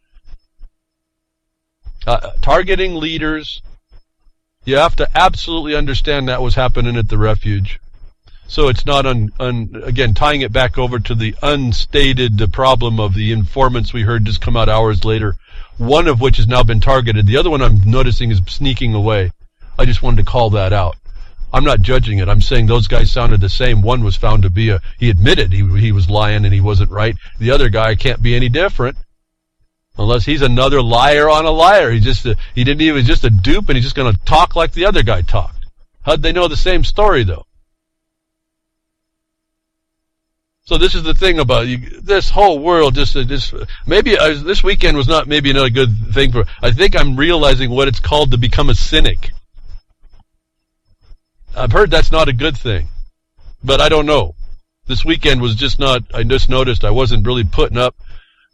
Targeting leaders. You have to absolutely understand that was happening at the refuge. So it's not, again, tying it back over to the unstated problem of the informants we heard just come out hours later, one of which has now been targeted. The other one I'm noticing is sneaking away. I just wanted to call that out. I'm not judging it. I'm saying those guys sounded the same. One was found to be he admitted he was lying and he wasn't right. The other guy can't be any different. Unless he's another liar on a liar. He's just a dupe and he's just going to talk like the other guy talked. How'd they know the same story though? So this is the thing about this whole world. Maybe this weekend was not maybe another good thing for. I think I'm realizing what it's called to become a cynic. I've heard that's not a good thing, but I don't know. This weekend was just not. I just noticed I wasn't really putting up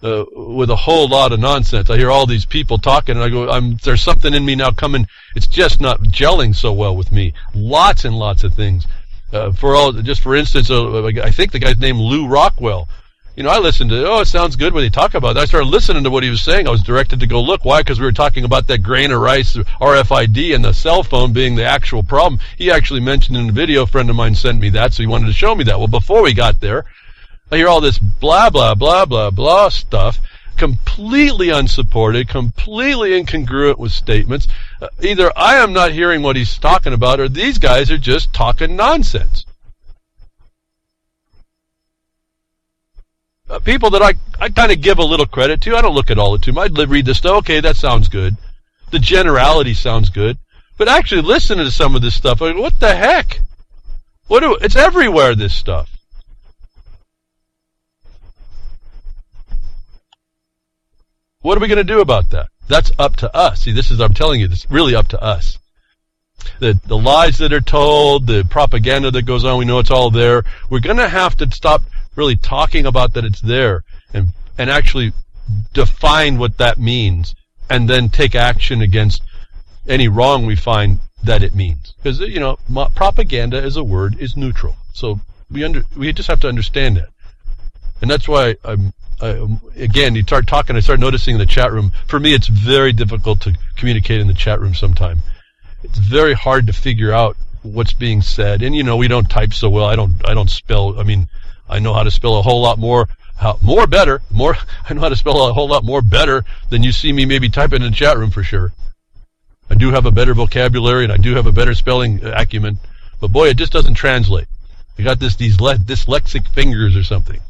with a whole lot of nonsense. I hear all these people talking, and I go, there's something in me now coming. It's just not gelling so well with me. Lots and lots of things. For instance, I think the guy's named Lou Rockwell. You know, I listened to, it sounds good when they talk about that. I started listening to what he was saying. I was directed to go look. Why? Because we were talking about that grain of rice, RFID, and the cell phone being the actual problem. He actually mentioned in the video, a friend of mine sent me that, so he wanted to show me that. Well, before we got there, I hear all this blah, blah, blah, blah, blah stuff, completely unsupported, completely incongruent with statements. Either I am not hearing what he's talking about, or these guys are just talking nonsense. People that I kind of give a little credit to. I don't look at all the too much. I read this stuff. Okay, that sounds good. The generality sounds good. But actually listening to some of this stuff, I go, what the heck? It's everywhere, this stuff. What are we going to do about that? That's up to us. See, I'm telling you, this is really up to us. The lies that are told, the propaganda that goes on, we know it's all there. We're going to have to stop really talking about that it's there and actually define what that means and then take action against any wrong we find that it means. Because, propaganda as a word is neutral. So we just have to understand that. And that's why again, you start talking, I start noticing in the chat room, for me it's very difficult to communicate in the chat room sometime. It's very hard to figure out what's being said. And we don't type so well. I don't spell. I know how to spell a whole lot more better. I know how to spell a whole lot more better than you see me maybe typing in the chat room for sure. I do have a better vocabulary and I do have a better spelling acumen. But boy, it just doesn't translate. I got these dyslexic fingers or something.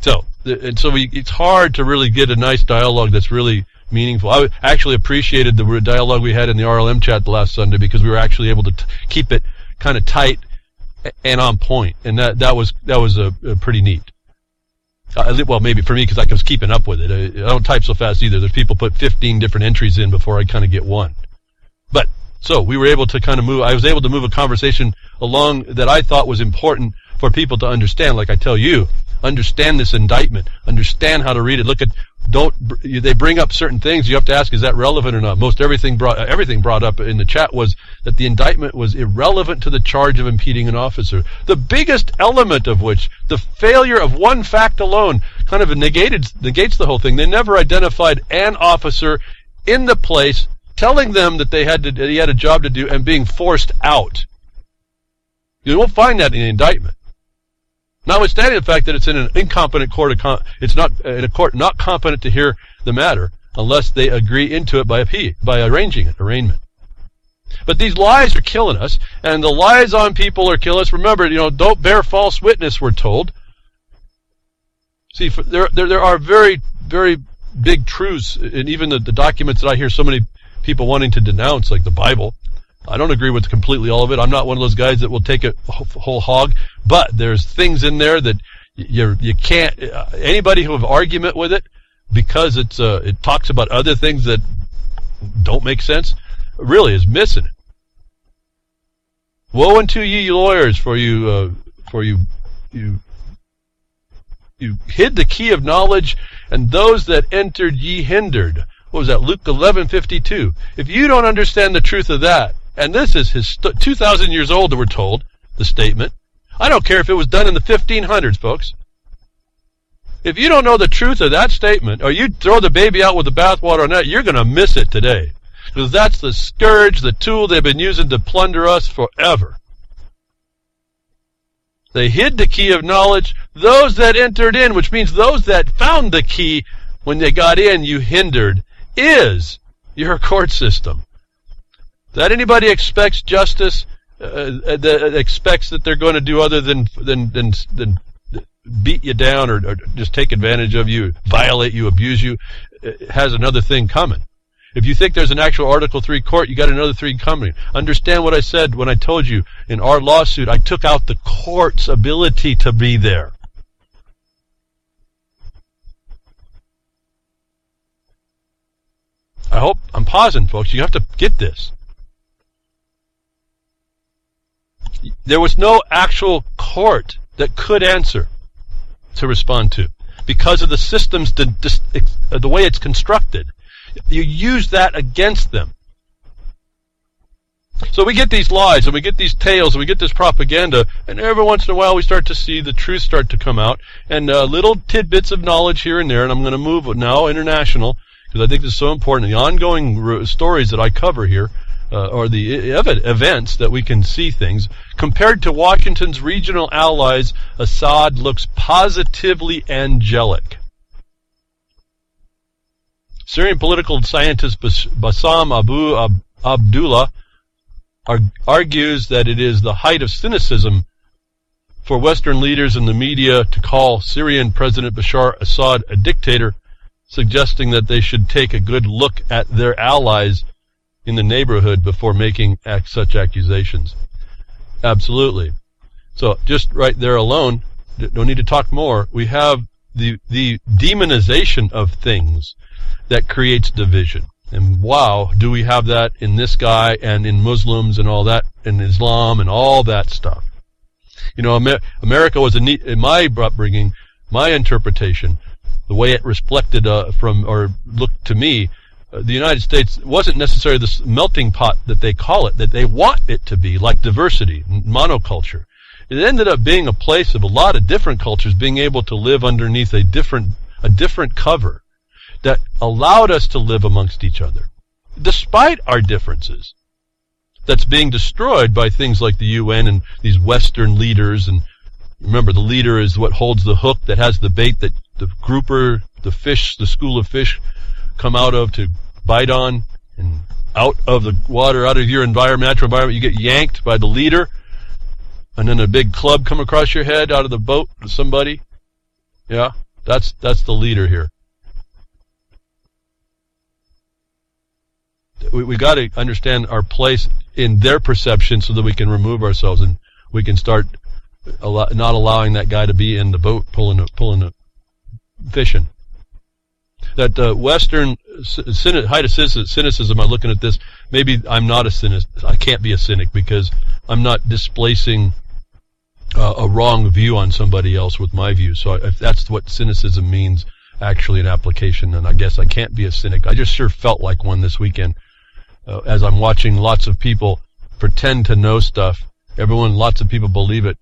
So it's hard to really get a nice dialogue that's really meaningful. I actually appreciated the dialogue we had in the RLM chat last Sunday because we were actually able to keep it kind of tight and on point, and that was pretty neat. Well, maybe for me because I was keeping up with it. I don't type so fast either. There's people put 15 different entries in before I kind of get one. But so we were able to kind of move. I was able to move a conversation along that I thought was important for people to understand. Like I tell you, understand this indictment. Understand how to read it. They bring up certain things. You have to ask, is that relevant or not? Most everything brought up in the chat was that the indictment was irrelevant to the charge of impeding an officer. The biggest element of which, the failure of one fact alone, kind of negates the whole thing. They never identified an officer in the place, telling them that he had a job to do and being forced out. You won't find that in the indictment. Notwithstanding the fact that it's in an incompetent court, it's not in a court not competent to hear the matter. unless they agree into it by arrangement. But these lies are killing us, and the lies on people are killing us. Remember, don't bear false witness, we're told. See, there are very, very big truths, and even the documents that I hear so many people wanting to denounce, like the Bible. I don't agree with completely all of it. I'm not one of those guys that will take it whole hog, but there's things in there that you can't, anybody who have argument with it, because it talks about other things that don't make sense, really is missing it. Woe unto ye lawyers, for you hid the key of knowledge, and those that entered ye hindered. What was that? Luke 11:52. If you don't understand the truth of that, and this is 2,000 years old, we're told, the statement. I don't care if it was done in the 1500s, folks. If you don't know the truth of that statement, or you throw the baby out with the bathwater on that, you're going to miss it today. Because that's the scourge, the tool they've been using to plunder us forever. They hid the key of knowledge. Those that entered in, which means those that found the key when they got in, you hindered, is your court system. That anybody expects justice, that expects that they're going to do other than beat you down or just take advantage of you, violate you, abuse you, has another thing coming. If you think there's an actual Article 3 court, you got another 3 coming. Understand what I said when I told you in our lawsuit, I took out the court's ability to be there. I hope I'm pausing, folks. You have to get this. There was no actual court that could answer to respond to because of the systems, the way it's constructed. You use that against them. So we get these lies, and we get these tales, and we get this propaganda, and every once in a while we start to see the truth start to come out, and little tidbits of knowledge here and there, and I'm going to move now international, because I think this is so important. The ongoing stories that I cover here, or the events that we can see things. Compared to Washington's regional allies, Assad looks positively angelic. Syrian political scientist Bassam Abu Abdullah argues that it is the height of cynicism for Western leaders and the media to call Syrian President Bashar Assad a dictator, suggesting that they should take a good look at their allies in the neighborhood before making such accusations. Absolutely. So just right there alone, don't need to talk more. We have the demonization of things that creates division. And wow, do we have that in this guy and in Muslims and all that, in Islam and all that stuff. America was in my upbringing, my interpretation, the way it reflected or looked to me, the United States wasn't necessarily this melting pot that they call it, that they want it to be, like diversity, monoculture. It ended up being a place of a lot of different cultures being able to live underneath a different cover that allowed us to live amongst each other, despite our differences. That's being destroyed by things like the UN and these Western leaders. And remember, the leader is what holds the hook that has the bait that the grouper, the fish, the school of fish come out of to bite on, and out of the water, out of your natural environment, you get yanked by the leader, and then a big club come across your head out of the boat with somebody. Yeah, that's the leader here. We got to understand our place in their perception so that we can remove ourselves and we can start not allowing that guy to be in the boat pulling the fishing. That Western height of cynicism, I'm looking at this, maybe I'm not a cynic. I can't be a cynic because I'm not displacing a wrong view on somebody else with my view. So if that's what cynicism means, actually in application, then I guess I can't be a cynic. I just sure felt like one this weekend as I'm watching lots of people pretend to know stuff. Lots of people believe it.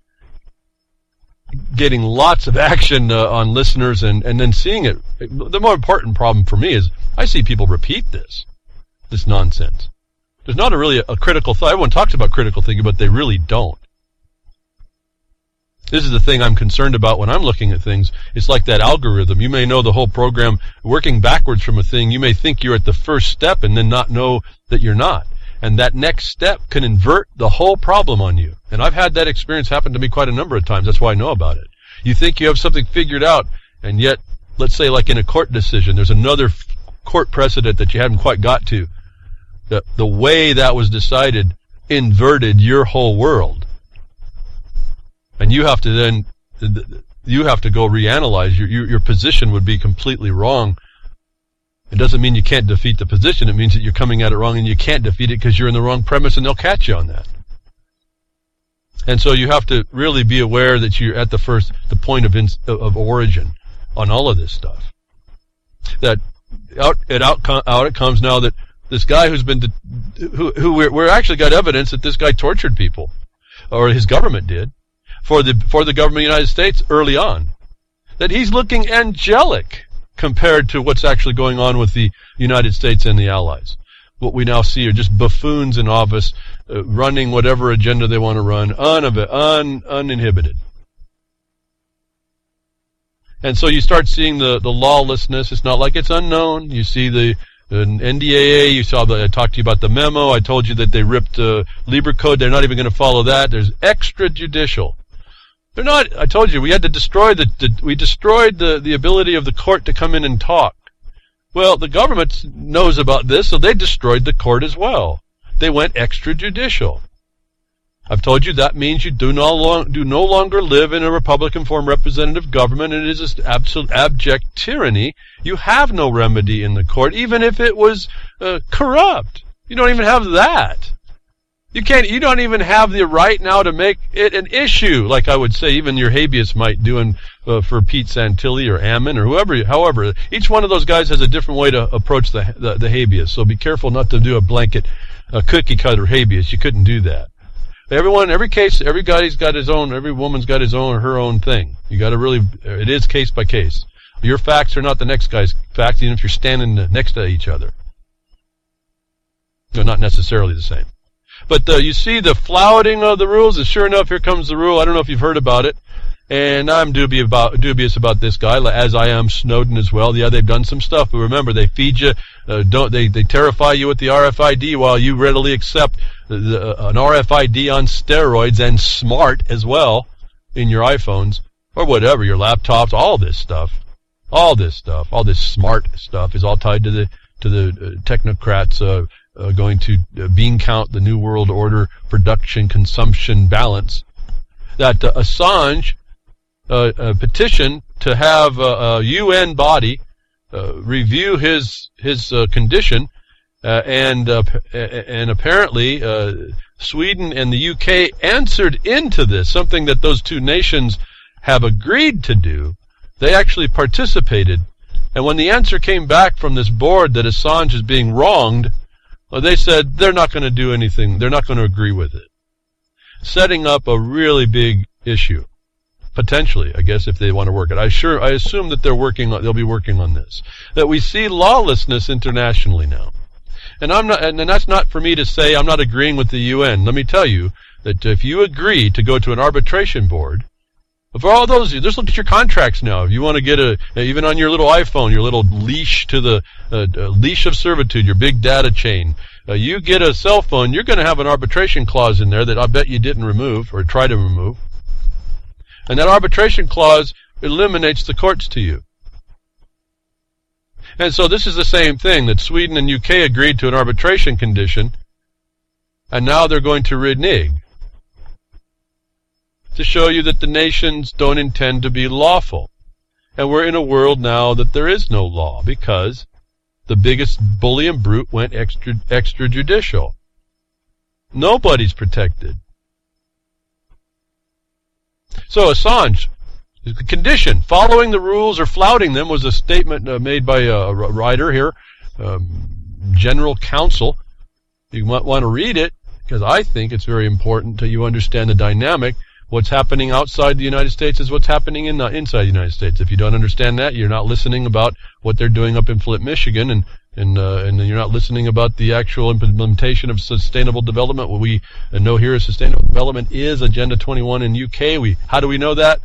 Getting lots of action on listeners and then seeing it. The more important problem for me is I see people repeat this nonsense. There's not really a critical thought. Everyone talks about critical thinking, but they really don't. This is the thing I'm concerned about when I'm looking at things. It's like that algorithm. You may know the whole program working backwards from a thing. You may think you're at the first step and then not know that you're not. And that next step can invert the whole problem on you. And I've had that experience happen to me quite a number of times. That's why I know about it. You think you have something figured out, and yet, let's say like in a court decision, there's another court precedent that you haven't quite got to. The way that was decided inverted your whole world. And you have to then, you have to go reanalyze. Your position would be completely wrong. It doesn't mean you can't defeat the position. It means that you're coming at it wrong and you can't defeat it because you're in the wrong premise, and they'll catch you on that. And so you have to really be aware that you're at the point of origin on all of this stuff. That out it comes now that this guy who we're actually got evidence that this guy tortured people, or his government did, for the government of the United States early on. That he's looking angelic compared to what's actually going on with the United States and the Allies. What we now see are just buffoons in office, running whatever agenda they want to run, uninhibited. And so you start seeing the lawlessness. It's not like it's unknown. You see the NDAA. You saw I talked to you about the memo. I told you that they ripped Libra Code. They're not even going to follow that. There's extrajudicial. They're not. I told you we had to destroy we destroyed the ability of the court to come in and talk. Well, the government knows about this, so they destroyed the court as well. They went extrajudicial. I've told you that means you do no longer live in a Republican form representative government, and it is just absolute abject tyranny. You have no remedy in the court, even if it was corrupt. You don't even have that. You don't even have the right now to make it an issue, like I would say even your habeas might do for Pete Santilli or Ammon or whoever. However, each one of those guys has a different way to approach the habeas, so be careful not to do a blanket cookie cutter habeas. You couldn't do that. Every case, every guy's got his own, every woman's got his own or her own thing. You got to it is case by case. Your facts are not the next guy's facts, even if you're standing next to each other. They're not necessarily the same. But you see the flouting of the rules, and sure enough, here comes the rule. I don't know if you've heard about it, and I'm dubious about this guy, as I am Snowden as well. Yeah, they've done some stuff, but remember, they feed you, they terrify you with the RFID while you readily accept an RFID on steroids and smart as well in your iPhones or whatever, your laptops. All this smart stuff is all tied to the technocrats. Going to bean count the New World Order production consumption balance. That Assange petitioned to have a UN body review his condition, and apparently Sweden and the UK answered into this, something that those two nations have agreed to do. They actually participated, and when the answer came back from this board that Assange is being wronged, they said they're not going to do anything. They're not going to agree with it. Setting up a really big issue. Potentially, I guess, if they want to work it. I assume that they'll be working on this. That we see lawlessness internationally now. And that's not for me to say I'm not agreeing with the UN. Let me tell you that if you agree to go to an arbitration board, for all those, just look at your contracts now. If you want to get even on your little iPhone, your little leash to the leash of servitude, your big data chain, you get a cell phone, you're going to have an arbitration clause in there that I bet you didn't remove or try to remove. And that arbitration clause eliminates the courts to you. And so this is the same thing, that Sweden and UK agreed to an arbitration condition, and now they're going to renege, to show you that the nations don't intend to be lawful. And we're in a world now that there is no law, because the biggest bully and brute went extrajudicial. Nobody's protected. So Assange, the condition, following the rules or flouting them, was a statement made by a writer here, General Counsel. You might want to read it, because I think it's very important that you understand the dynamic. What's happening outside the United States is what's happening inside the United States. If you don't understand that, you're not listening about what they're doing up in Flint, Michigan, and and you're not listening about the actual implementation of sustainable development. What we know here is sustainable development is Agenda 21 in UK. How do we know that?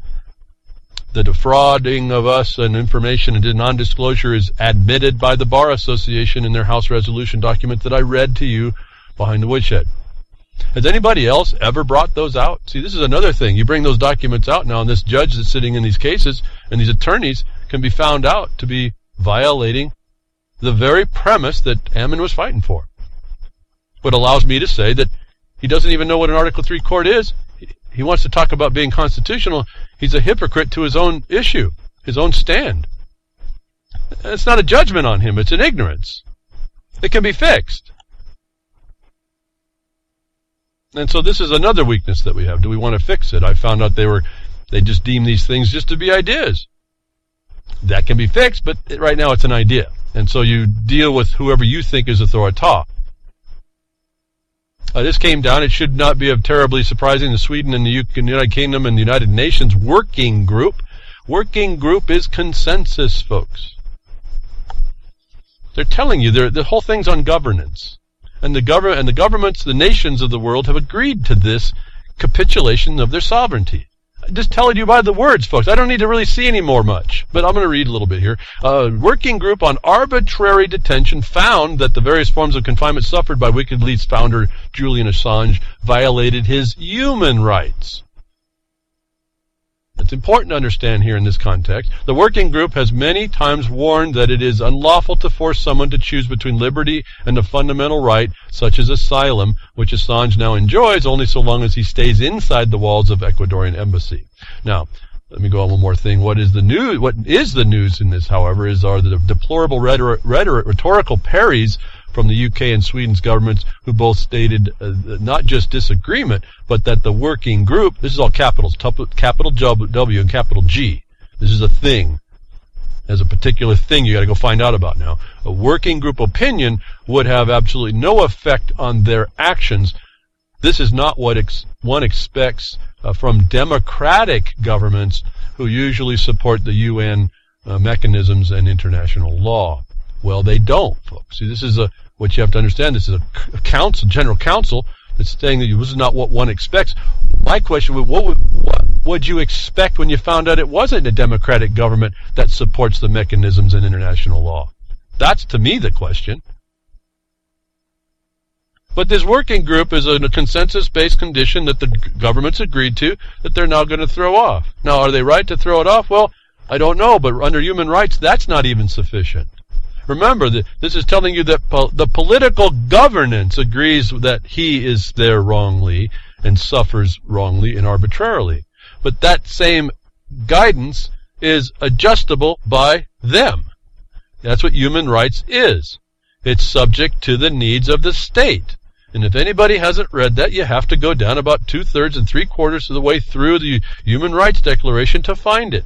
The defrauding of us and information and non-disclosure is admitted by the Bar Association in their House resolution document that I read to you behind the woodshed. Has anybody else ever brought those out? See, this is another thing. You bring those documents out now, and this judge that's sitting in these cases and these attorneys can be found out to be violating the very premise that Ammon was fighting for. What allows me to say that he doesn't even know what an Article 3 court is. He wants to talk about being constitutional. He's a hypocrite to his own issue, his own stand. It's not a judgment on him. It's an ignorance. It can be fixed. And so this is another weakness that we have. Do we want to fix it? I found out they just deem these things just to be ideas. That can be fixed, but right now it's an idea. And so you deal with whoever you think is authoritative. This came down. It should not be terribly surprising. The Sweden and the United Kingdom and the United Nations Working Group. Working Group is consensus, folks. They're telling you the whole thing's on governance. And the governments, the nations of the world have agreed to this capitulation of their sovereignty. I'm just telling you by the words, folks. I don't need to really see any more much, but I'm going to read a little bit here. Working Group on Arbitrary Detention found that the various forms of confinement suffered by WikiLeaks founder Julian Assange violated his human rights. It's important to understand here in this context. The Working Group has many times warned that it is unlawful to force someone to choose between liberty and a fundamental right, such as asylum, which Assange now enjoys only so long as he stays inside the walls of Ecuadorian embassy. Now, let me go on one more thing. What is the news in this, however, are the deplorable rhetorical parries from the UK and Sweden's governments, who both stated not just disagreement, but that the Working Group, this is all capitals, capital W and capital G. This is a thing. There's a particular thing you got to go find out about now. A Working Group opinion would have absolutely no effect on their actions. This is not what one expects from democratic governments who usually support the UN mechanisms and international law. Well, they don't, folks. See, this is what you have to understand. This is a general council that's saying that this is not what one expects. My question would, what would you expect when you found out it wasn't a democratic government that supports the mechanisms in international law? That's, to me, the question. But this Working Group is a consensus-based condition that the government's agreed to that they're now going to throw off. Now, are they right to throw it off? Well, I don't know, but under human rights, that's not even sufficient. Remember, this is telling you that the political governance agrees that he is there wrongly and suffers wrongly and arbitrarily. But that same guidance is adjustable by them. That's what human rights is. It's subject to the needs of the state. And if anybody hasn't read that, you have to go down about 2/3 and 3/4 of the way through the Human Rights Declaration to find it.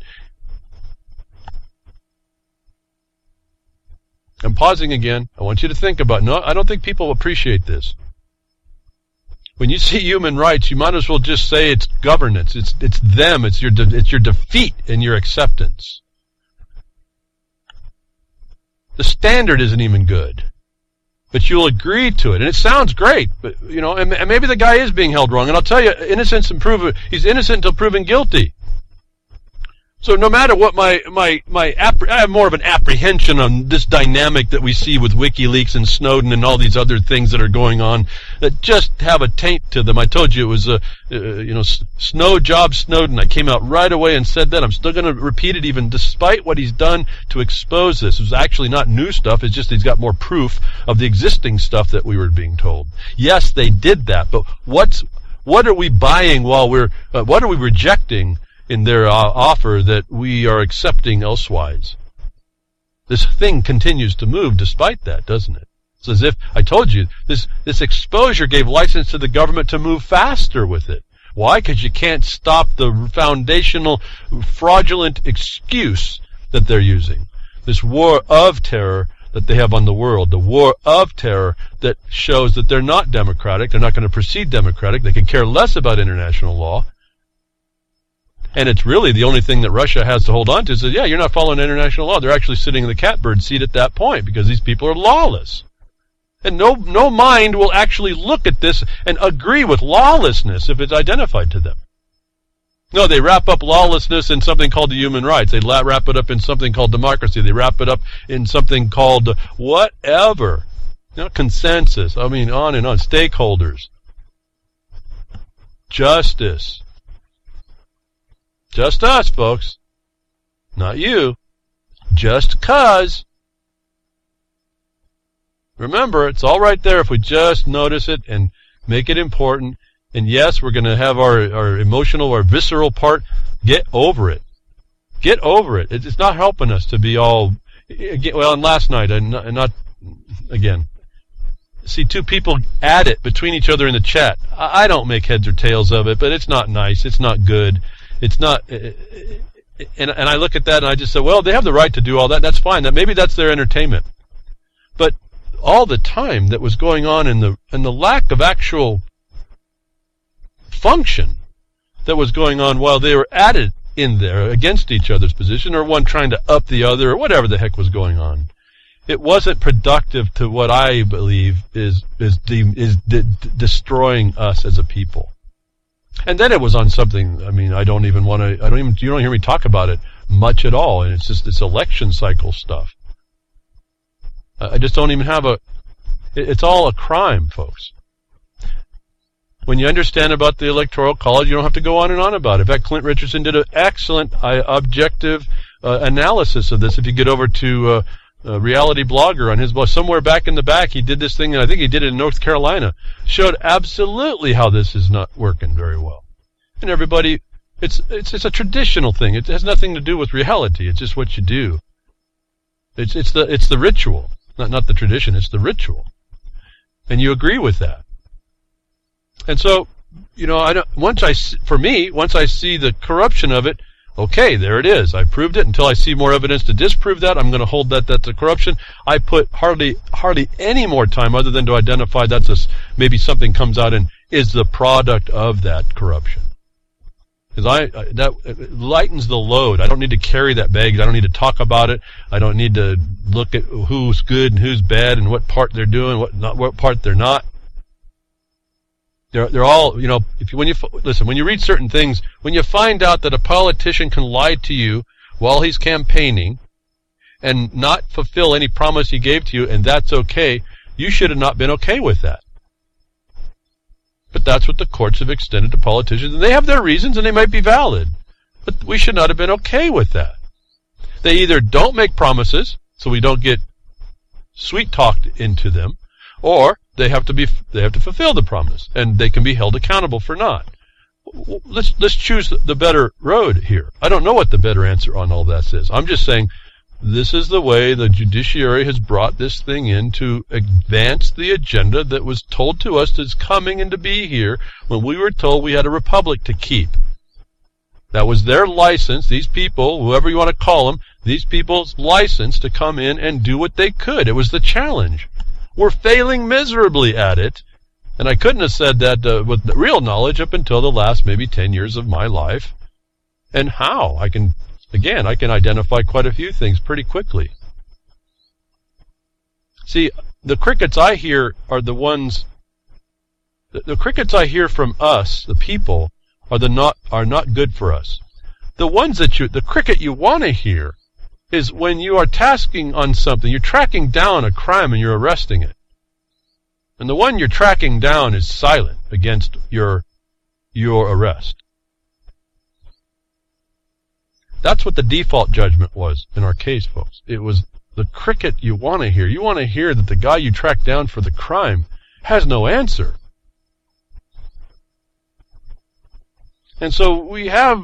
I'm pausing again. I want you to think about it. No, I don't think people appreciate this. When you see human rights, you might as well just say it's governance. It's them. It's your defeat and your acceptance. The standard isn't even good, but you'll agree to it, and it sounds great. But and maybe the guy is being held wrong. And I'll tell you, he's innocent until proven guilty. So no matter what I have more of an apprehension on this dynamic that we see with WikiLeaks and Snowden and all these other things that are going on that just have a taint to them. I told you it was Snowden. I came out right away and said that. I'm still going to repeat it even despite what he's done to expose this. It was actually not new stuff. It's just he's got more proof of the existing stuff that we were being told. Yes, they did that, but what are we buying what are we rejecting in their offer that we are accepting elsewise? This thing continues to move despite that, doesn't it? It's as if, I told you, this exposure gave license to the government to move faster with it. Why? Because you can't stop the foundational fraudulent excuse that they're using. This war of terror that they have on the world, the war of terror that shows that they're not democratic, they're not going to proceed democratic, they can care less about international law. And it's really the only thing that Russia has to hold on to is that, yeah, you're not following international law. They're actually sitting in the catbird seat at that point because these people are lawless. And no mind will actually look at this and agree with lawlessness if it's identified to them. No, they wrap up lawlessness in something called the human rights. They wrap it up in something called democracy. They wrap it up in something called whatever. Consensus. I mean, on and on. Stakeholders. Justice. Just us, folks. Not you. Just 'cause. Remember, it's all right there if we just notice it and make it important. And yes, we're going to have our emotional, our visceral part. Get over it. Get over it. It's not helping us to be all... Well, and last night, and not again... See two people at it between each other in the chat. I don't make heads or tails of it, but it's not nice. It's not good. It's not... And I look at that and I just say, well, they have the right to do all that. That's fine. Maybe that's their entertainment. But all the time that was going on and the lack of actual function that was going on while they were at it in there against each other's position, or one trying to up the other, or whatever the heck was going on. It wasn't productive to what I believe is destroying us as a people. And then it was on something, I mean, you don't hear me talk about it much at all, and it's just this election cycle stuff. I just don't even have it's all a crime, folks. When you understand about the Electoral College, you don't have to go on and on about it. In fact, Clint Richardson did an excellent, objective analysis of this. If you get over to Reality Blogger on his blog, somewhere back in the back, he did this thing, and I think he did it in North Carolina, showed absolutely how this is not working very well. And everybody, it's a traditional thing. It has nothing to do with reality. It's just what you do. It's the ritual, not the tradition. It's the ritual, and you agree with that. And so, once I see the corruption of it, okay, there it is. I proved it. Until I see more evidence to disprove that, I'm going to hold that's a corruption. I put hardly any more time other than to identify maybe something comes out and is the product of that corruption. Because that lightens the load. I don't need to carry that baggage. I don't need to talk about it. I don't need to look at who's good and who's bad and what part they're doing, what part they're not. They're all, when you read certain things, when you find out that a politician can lie to you while he's campaigning and not fulfill any promise he gave to you, and that's okay, you should have not been okay with that. But that's what the courts have extended to politicians, and they have their reasons, and they might be valid. But we should not have been okay with that. They either don't make promises, so we don't get sweet-talked into them, or they have to fulfill the promise, and they can be held accountable for not. Let's choose the better road here. I don't know what the better answer on all that is. I'm just saying this is the way the judiciary has brought this thing in to advance the agenda that was told to us is coming and to be here when we were told we had a republic to keep. That was their license, these people, whoever you want to call them, these people's license to come in and do what they could. It was the challenge. We're failing miserably at it, and I couldn't have said that with real knowledge up until the last maybe 10 years of my life. And how? I can identify quite a few things pretty quickly. See, the crickets I hear are the ones, the crickets I hear from us, the people, are not good for us. The ones the cricket you want to hear is when you are tasking on something, you're tracking down a crime and you're arresting it. And the one you're tracking down is silent against your arrest. That's what the default judgment was in our case, folks. It was the cricket you want to hear. You want to hear that the guy you tracked down for the crime has no answer. And so we have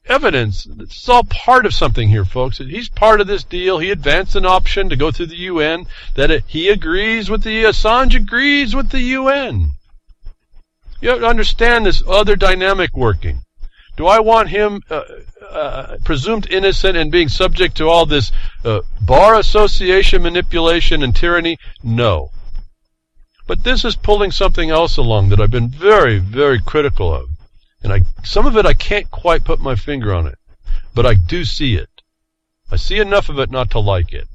evidence. It's all part of something here, folks. He's part of this deal. He advanced an option to go through the UN that he agrees with Assange agrees with the UN. You have to understand this other dynamic working. Do I want him presumed innocent and being subject to all this bar association manipulation and tyranny? No. But this is pulling something else along that I've been very, very critical of. And some of it I can't quite put my finger on it, but I do see it. I see enough of it not to like it.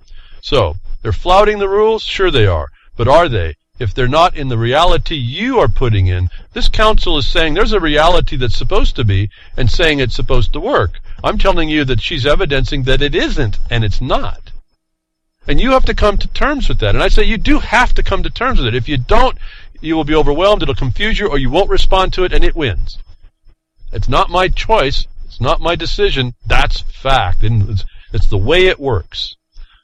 So, they're flouting the rules? Sure they are. But are they? If they're not in the reality you are putting in, this council is saying there's a reality that's supposed to be and saying it's supposed to work. I'm telling you that she's evidencing that it isn't and it's not. And you have to come to terms with that. And I say you do have to come to terms with it. If you don't, you will be overwhelmed, it'll confuse you, or you won't respond to it and it wins. It's not my choice. It's not my decision. That's fact. And it's the way it works.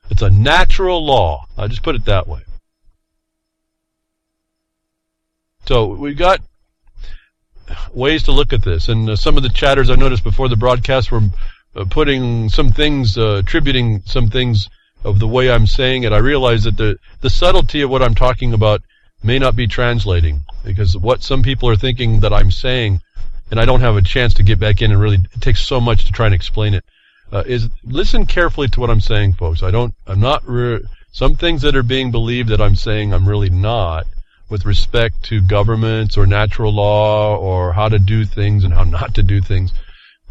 It's a natural law. I'll just put it that way. So we've got ways to look at this. And some of the chatters I noticed before the broadcast were putting some things, attributing some things of the way I'm saying it. I realize that the subtlety of what I'm talking about may not be translating, because what some people are thinking that I'm saying, and I don't have a chance to get back in and really, it takes so much to try and explain it, is listen carefully to what I'm saying, folks. Some things that are being believed that I'm saying I'm really not, with respect to governments or natural law or how to do things and how not to do things.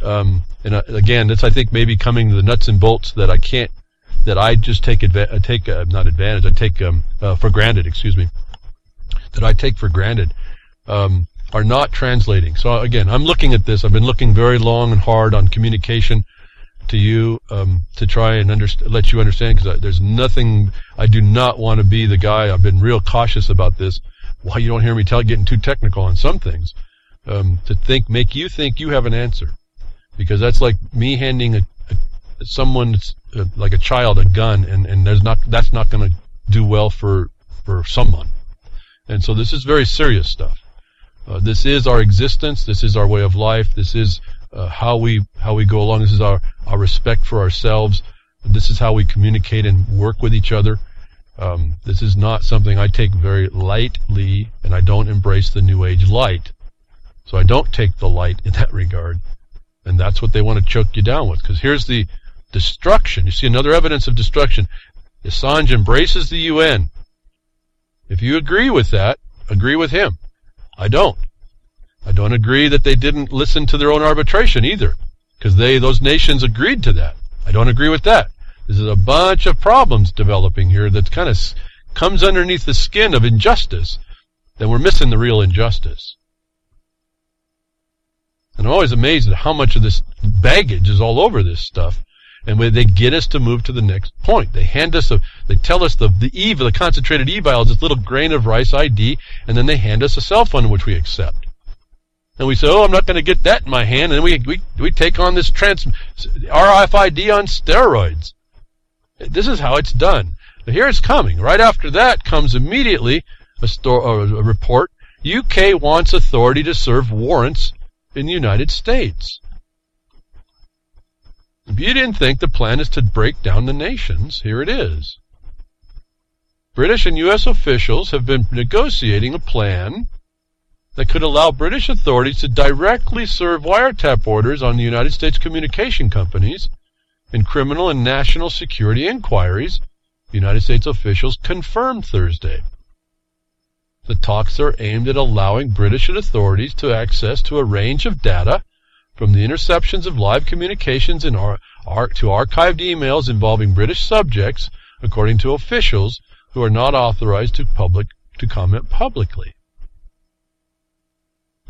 Again, that's, I think, maybe coming to the nuts and bolts that I just take for granted, that I take for granted, are not translating. So again, I'm looking at this. I've been looking very long and hard on communication to you, to try and let you understand, because there's nothing, I do not want to be the guy, I've been real cautious about this, why you don't hear me getting too technical on some things, to make you think you have an answer, because that's like me handing someone, like a child, a gun, and that's not going to do well for someone. And so this is very serious stuff. This is our existence, this is our way of life, this is how we go along. This is our respect for ourselves. This is how we communicate and work with each other. This is not something I take very lightly, and I don't embrace the New Age light. So I don't take the light in that regard. And that's what they want to choke you down with, because here's the destruction. You see another evidence of destruction. Assange embraces the UN. If you agree with that, agree with him. I don't. I don't agree that they didn't listen to their own arbitration either, because those nations agreed to that. I don't agree with that. This is a bunch of problems developing here that kind of comes underneath the skin of injustice, then we're missing the real injustice. And I'm always amazed at how much of this baggage is all over this stuff, and they get us to move to the next point. They tell us the concentrated evil is this little grain of rice ID, and then they hand us a cell phone which we accept. And we say, I'm not going to get that in my hand, and we take on this RFID on steroids. This is how it's done. But here it's coming. Right after that comes immediately a report. UK wants authority to serve warrants in the United States. If you didn't think the plan is to break down the nations, here it is. British and U.S. officials have been negotiating a plan that could allow British authorities to directly serve wiretap orders on the United States communication companies in criminal and national security inquiries, United States officials confirmed Thursday. The talks are aimed at allowing British authorities to access to a range of data from the interceptions of live communications to archived emails involving British subjects, according to officials who are not authorized to comment publicly.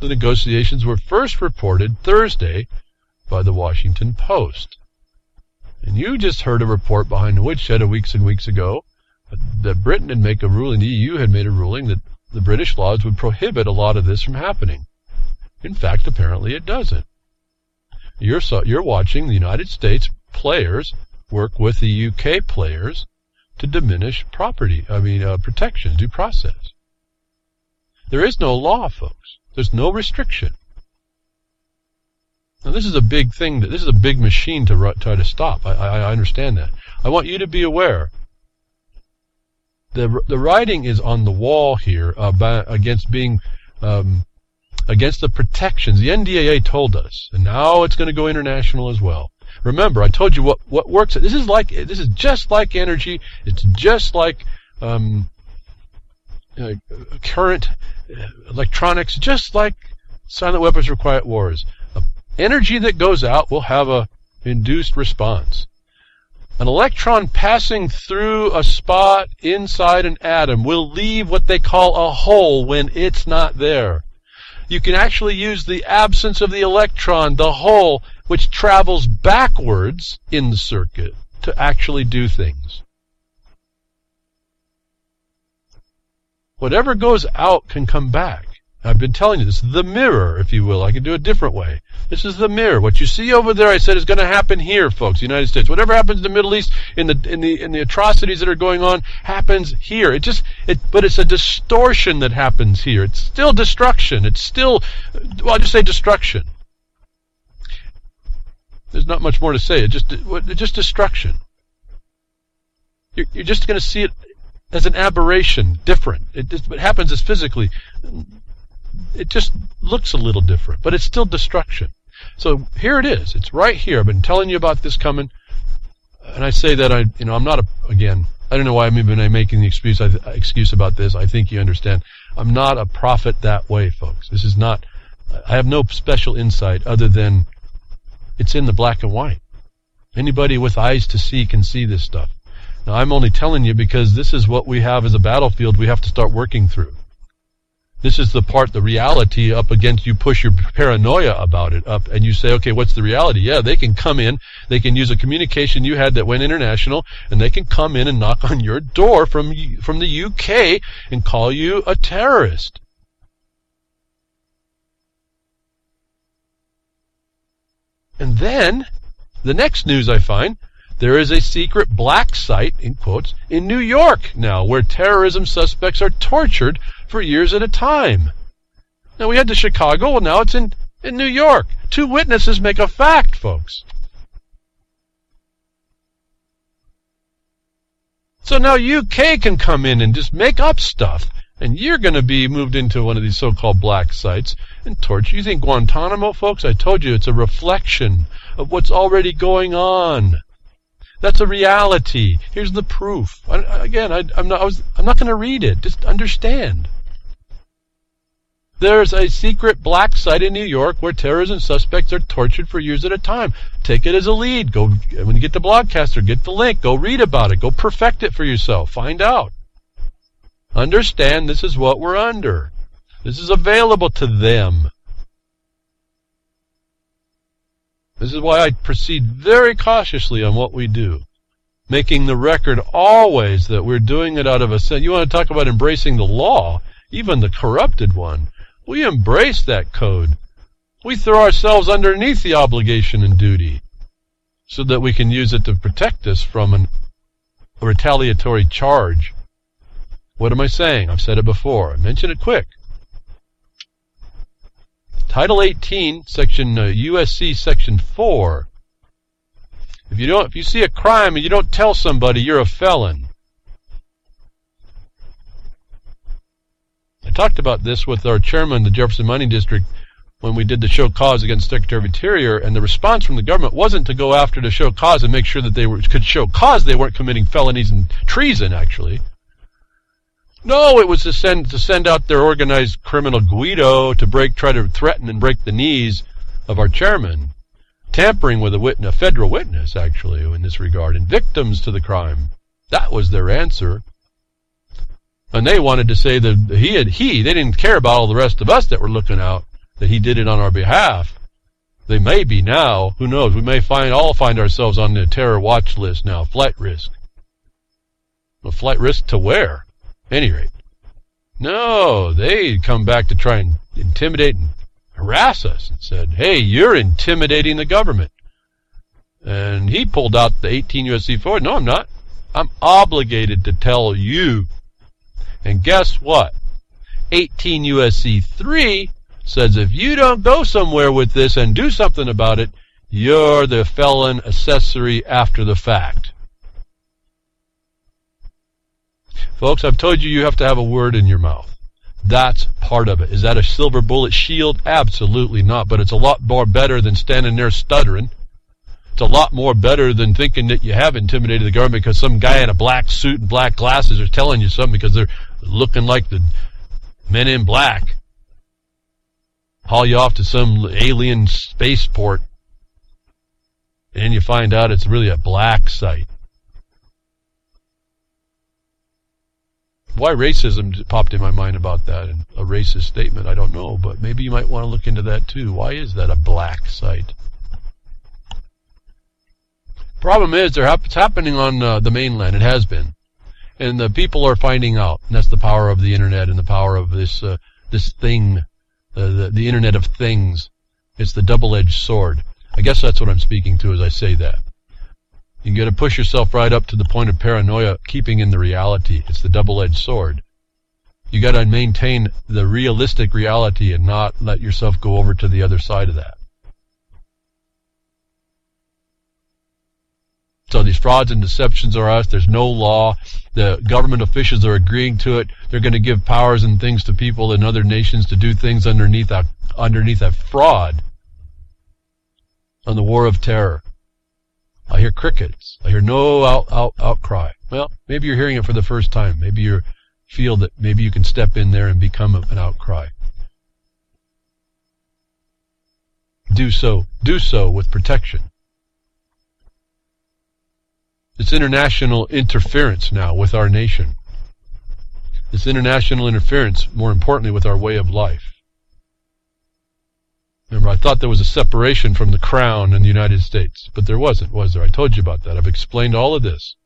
The negotiations were first reported Thursday by the Washington Post. And you just heard a report behind the Woodshed weeks and weeks ago that Britain had made a ruling, the EU had made a ruling that the British laws would prohibit a lot of this from happening. In fact, apparently it doesn't. You're watching the United States players work with the UK players to diminish protection, due process. There is no law, folks. There's no restriction. Now, this is a big thing. This is a big machine to try to stop. I understand that. I want you to be aware. The writing is on the wall here against the protections. The NDAA told us, and now it's going to go international as well. Remember, I told you what works. This is just like energy. It's just like current electronics, just like Silent weapons for quiet wars. Energy that goes out will have a induced response. An electron passing through a spot inside an atom will leave what they call a hole when it's not there. You can actually use the absence of the electron, the hole, which travels backwards in the circuit, to actually do things. Whatever goes out can come back. I've been telling you this is the mirror, if you will. I can do it a different way. This is the mirror. What you see over there, I said, is going to happen here, folks, the United States. Whatever happens in the Middle East, in the atrocities that are going on, happens here. But it's a distortion that happens here. It's still destruction. It's still, well, I'll just say destruction. There's not much more to say. It's just destruction. You're just going to see it as an aberration, different. It happens as physically. It just looks a little different, but it's still destruction. So here it is. It's right here. I've been telling you about this coming, and I say that I'm not again. I don't know why I'm even making the excuse about this. I think you understand. I'm not a prophet that way, folks. This is not. I have no special insight other than it's in the black and white. Anybody with eyes to see can see this stuff. Now I'm only telling you because this is what we have as a battlefield we have to start working through. This is the part, the reality up against, you push your paranoia about it up and you say, okay, what's the reality? Yeah, they can come in, they can use a communication you had that went international, and they can come in and knock on your door from the UK and call you a terrorist. And then, the next news I find, there is a secret black site, in quotes, in New York now, where terrorism suspects are tortured for years at a time. Now, we had to Chicago, well, now it's in New York. 2 witnesses make a fact, folks. So now UK can come in and just make up stuff, and you're going to be moved into one of these so-called black sites and tortured. You think Guantanamo, folks? I told you it's a reflection of what's already going on. That's a reality. Here's the proof. I'm not going to read it. Just understand. There's a secret black site in New York where terrorism suspects are tortured for years at a time. Take it as a lead. Go when you get the Blogcaster, get the link. Go read about it. Go perfect it for yourself. Find out. Understand this is what we're under. This is available to them. This is why I proceed very cautiously on what we do, making the record always that we're doing it out of a sense. You want to talk about embracing the law, even the corrupted one. We embrace that code. We throw ourselves underneath the obligation and duty so that we can use it to protect us from a retaliatory charge. What am I saying? I've said it before. I mention it quick. Title 18, Section USC Section 4. If you see a crime and you don't tell somebody, you're a felon. I talked about this with our chairman of the Jefferson Mining District when we did the show cause against the Secretary of Interior, and the response from the government wasn't to go after the show cause and make sure that they could show cause they weren't committing felonies and treason, actually. No, it was to send out their organized criminal Guido to try to threaten and break the knees of our chairman, tampering with a federal witness, actually, in this regard, and victims to the crime. That was their answer. And they wanted to say that they didn't care about all the rest of us that were looking out, that he did it on our behalf. They may be now, who knows, we may all find ourselves on the terror watch list now, flight risk. Well, flight risk to where? Any rate. No, they come back to try and intimidate and harass us and said, hey, you're intimidating the government. And he pulled out the 18 U.S.C. 4. No, I'm not. I'm obligated to tell you. And guess what? 18 U.S.C. 3 says if you don't go somewhere with this and do something about it, you're the felon accessory after the fact. Folks, I've told you you have to have a word in your mouth. That's part of it. Is that a silver bullet shield? Absolutely not. But it's a lot more better than standing there stuttering. It's a lot more better than thinking that you have intimidated the government because some guy in a black suit and black glasses are telling you something because they're looking like the men in black. haul you off to some alien spaceport, and you find out it's really a black site. Why racism popped in my mind about that, and a racist statement, I don't know, but maybe you might want to look into that too. Why is that a black site? Problem is, it's happening on the mainland. It has been. And the people are finding out. And that's the power of the internet and the power of this thing, the Internet of Things. It's the double-edged sword. I guess that's what I'm speaking to as I say that. You got to push yourself right up to the point of paranoia, keeping in the reality. It's the double-edged sword. You got to maintain the realistic reality and not let yourself go over to the other side of that. So these frauds and deceptions are us. There's no law. The government officials are agreeing to it. They're going to give powers and things to people in other nations to do things underneath a fraud on the war of terror. I hear crickets. I hear no outcry. Well, maybe you're hearing it for the first time. Maybe you feel that maybe you can step in there and become an outcry. Do so with protection. It's international interference now with our nation. It's international interference, more importantly, with our way of life. Remember, I thought there was a separation from the crown and the United States, but there wasn't, was there? I told you about that. I've explained all of this.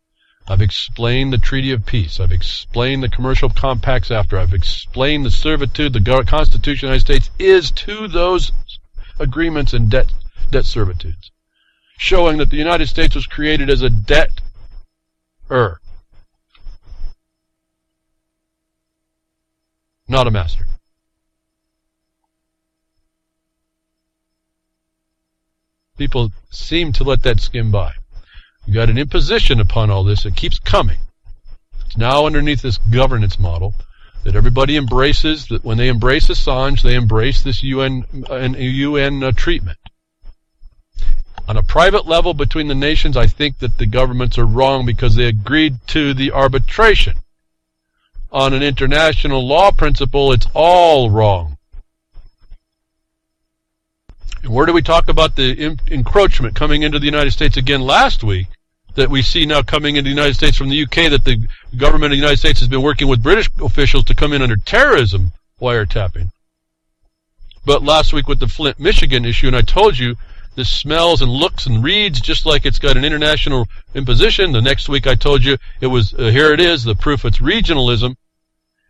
I've explained the Treaty of Peace. I've explained the commercial compacts after. I've explained the servitude the Constitution of the United States is to those agreements and debt servitudes, showing that the United States was created as a debtor, not a master. People seem to let that skim by. You got an imposition upon all this. It keeps coming. It's now underneath this governance model that everybody embraces. That when they embrace Assange, they embrace this UN treatment. On a private level between the nations, I think that the governments are wrong because they agreed to the arbitration. On an international law principle, it's all wrong. And where do we talk about the encroachment coming into the United States again last week, that we see now coming into the United States from the UK, that the government of the United States has been working with British officials to come in under terrorism wiretapping. But last week with the Flint, Michigan issue, and I told you, this smells and looks and reads just like it's got an international imposition. The next week I told you it was, here it is, the proof it's regionalism.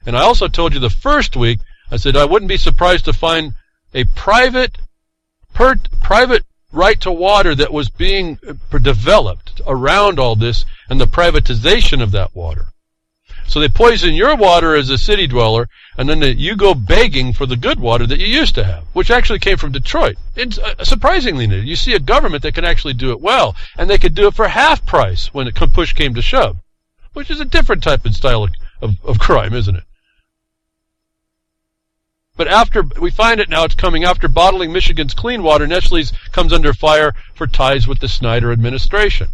And I also told you the first week, I said I wouldn't be surprised to find a private right to water that was being developed around all this and the privatization of that water. So they poison your water as a city dweller, and then you go begging for the good water that you used to have, which actually came from Detroit. It's surprisingly, you see a government that can actually do it well, and they could do it for half price when push came to shove, which is a different type and style of crime, isn't it? But after we find it now, it's coming after bottling Michigan's clean water. Nestle's comes under fire for ties with the Snyder administration.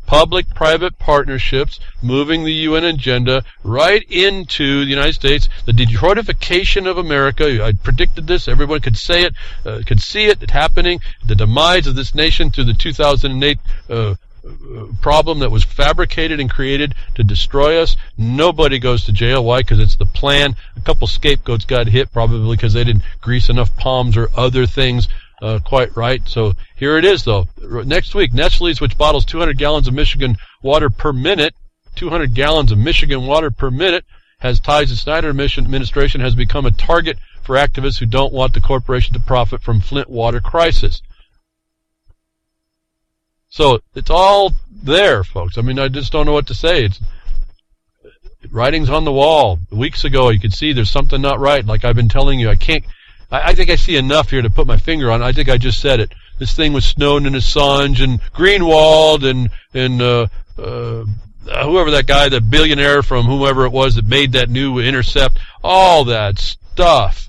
Public-private partnerships moving the UN agenda right into the United States. The Detroitification of America. I predicted this. Everyone could say it, could see it happening. The demise of this nation through the 2008 problem that was fabricated and created to destroy us. Nobody goes to jail. Why? Because it's the plan. A couple scapegoats got hit probably because they didn't grease enough palms or other things quite right. So here it is, though. Next week, Nestle's, which bottles 200 gallons of Michigan water per minute, 200 gallons of Michigan water per minute, has ties to Snyder administration, has become a target for activists who don't want the corporation to profit from Flint water crisis. So it's all there, folks. I mean, I just don't know what to say. It's writing's on the wall. Weeks ago, you could see there's something not right. Like I've been telling you, I think I see enough here to put my finger on. I think I just said it. This thing with Snowden and Assange and Greenwald and whoever that guy, the billionaire from whoever it was that made that new intercept, all that stuff.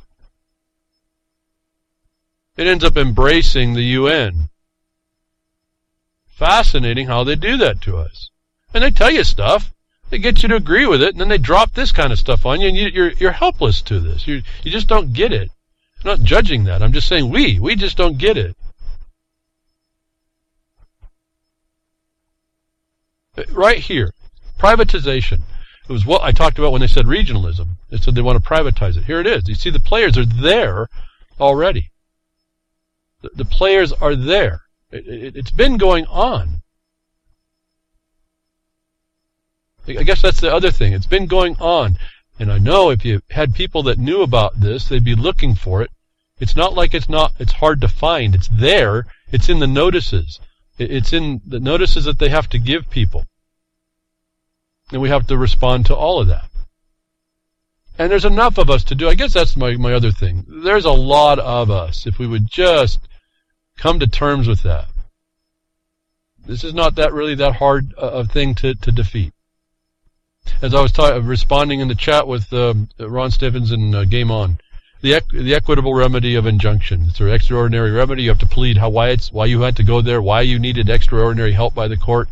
It ends up embracing the UN. Fascinating how they do that to us. And they tell you stuff. They get you to agree with it, and then they drop this kind of stuff on you, and you're helpless to this. You just don't get it. I'm not judging that. I'm just saying we just don't get it. Right here, privatization. It was what I talked about when they said regionalism. They said they want to privatize it. Here it is. You see, the players are there already. The players are there. It's been going on. I guess that's the other thing. It's been going on. And I know if you had people that knew about this, they'd be looking for it. It's not like it's hard to find. It's there. It's in the notices. It's in the notices that they have to give people. And we have to respond to all of that. And there's enough of us to do. I guess that's my other thing. There's a lot of us. If we would just come to terms with that. This is not really that hard a thing to defeat. As I was responding in the chat with Ron Stevens and Game On, the equitable remedy of injunction. It's an extraordinary remedy. You have to plead why you had to go there, why you needed extraordinary help by the court.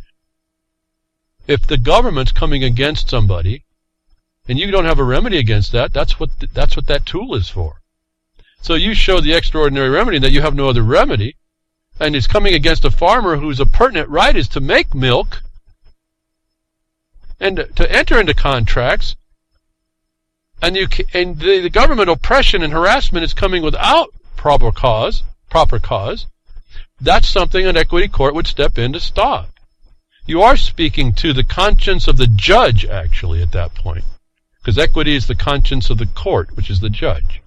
If the government's coming against somebody, and you don't have a remedy against that, that's what that tool is for. So you show the extraordinary remedy that you have no other remedy, and it's coming against a farmer whose pertinent right is to make milk and to enter into contracts, and the government oppression and harassment is coming without proper cause. That's something an equity court would step in to stop. You are speaking to the conscience of the judge, actually, at that point. Because equity is the conscience of the court, which is the judge.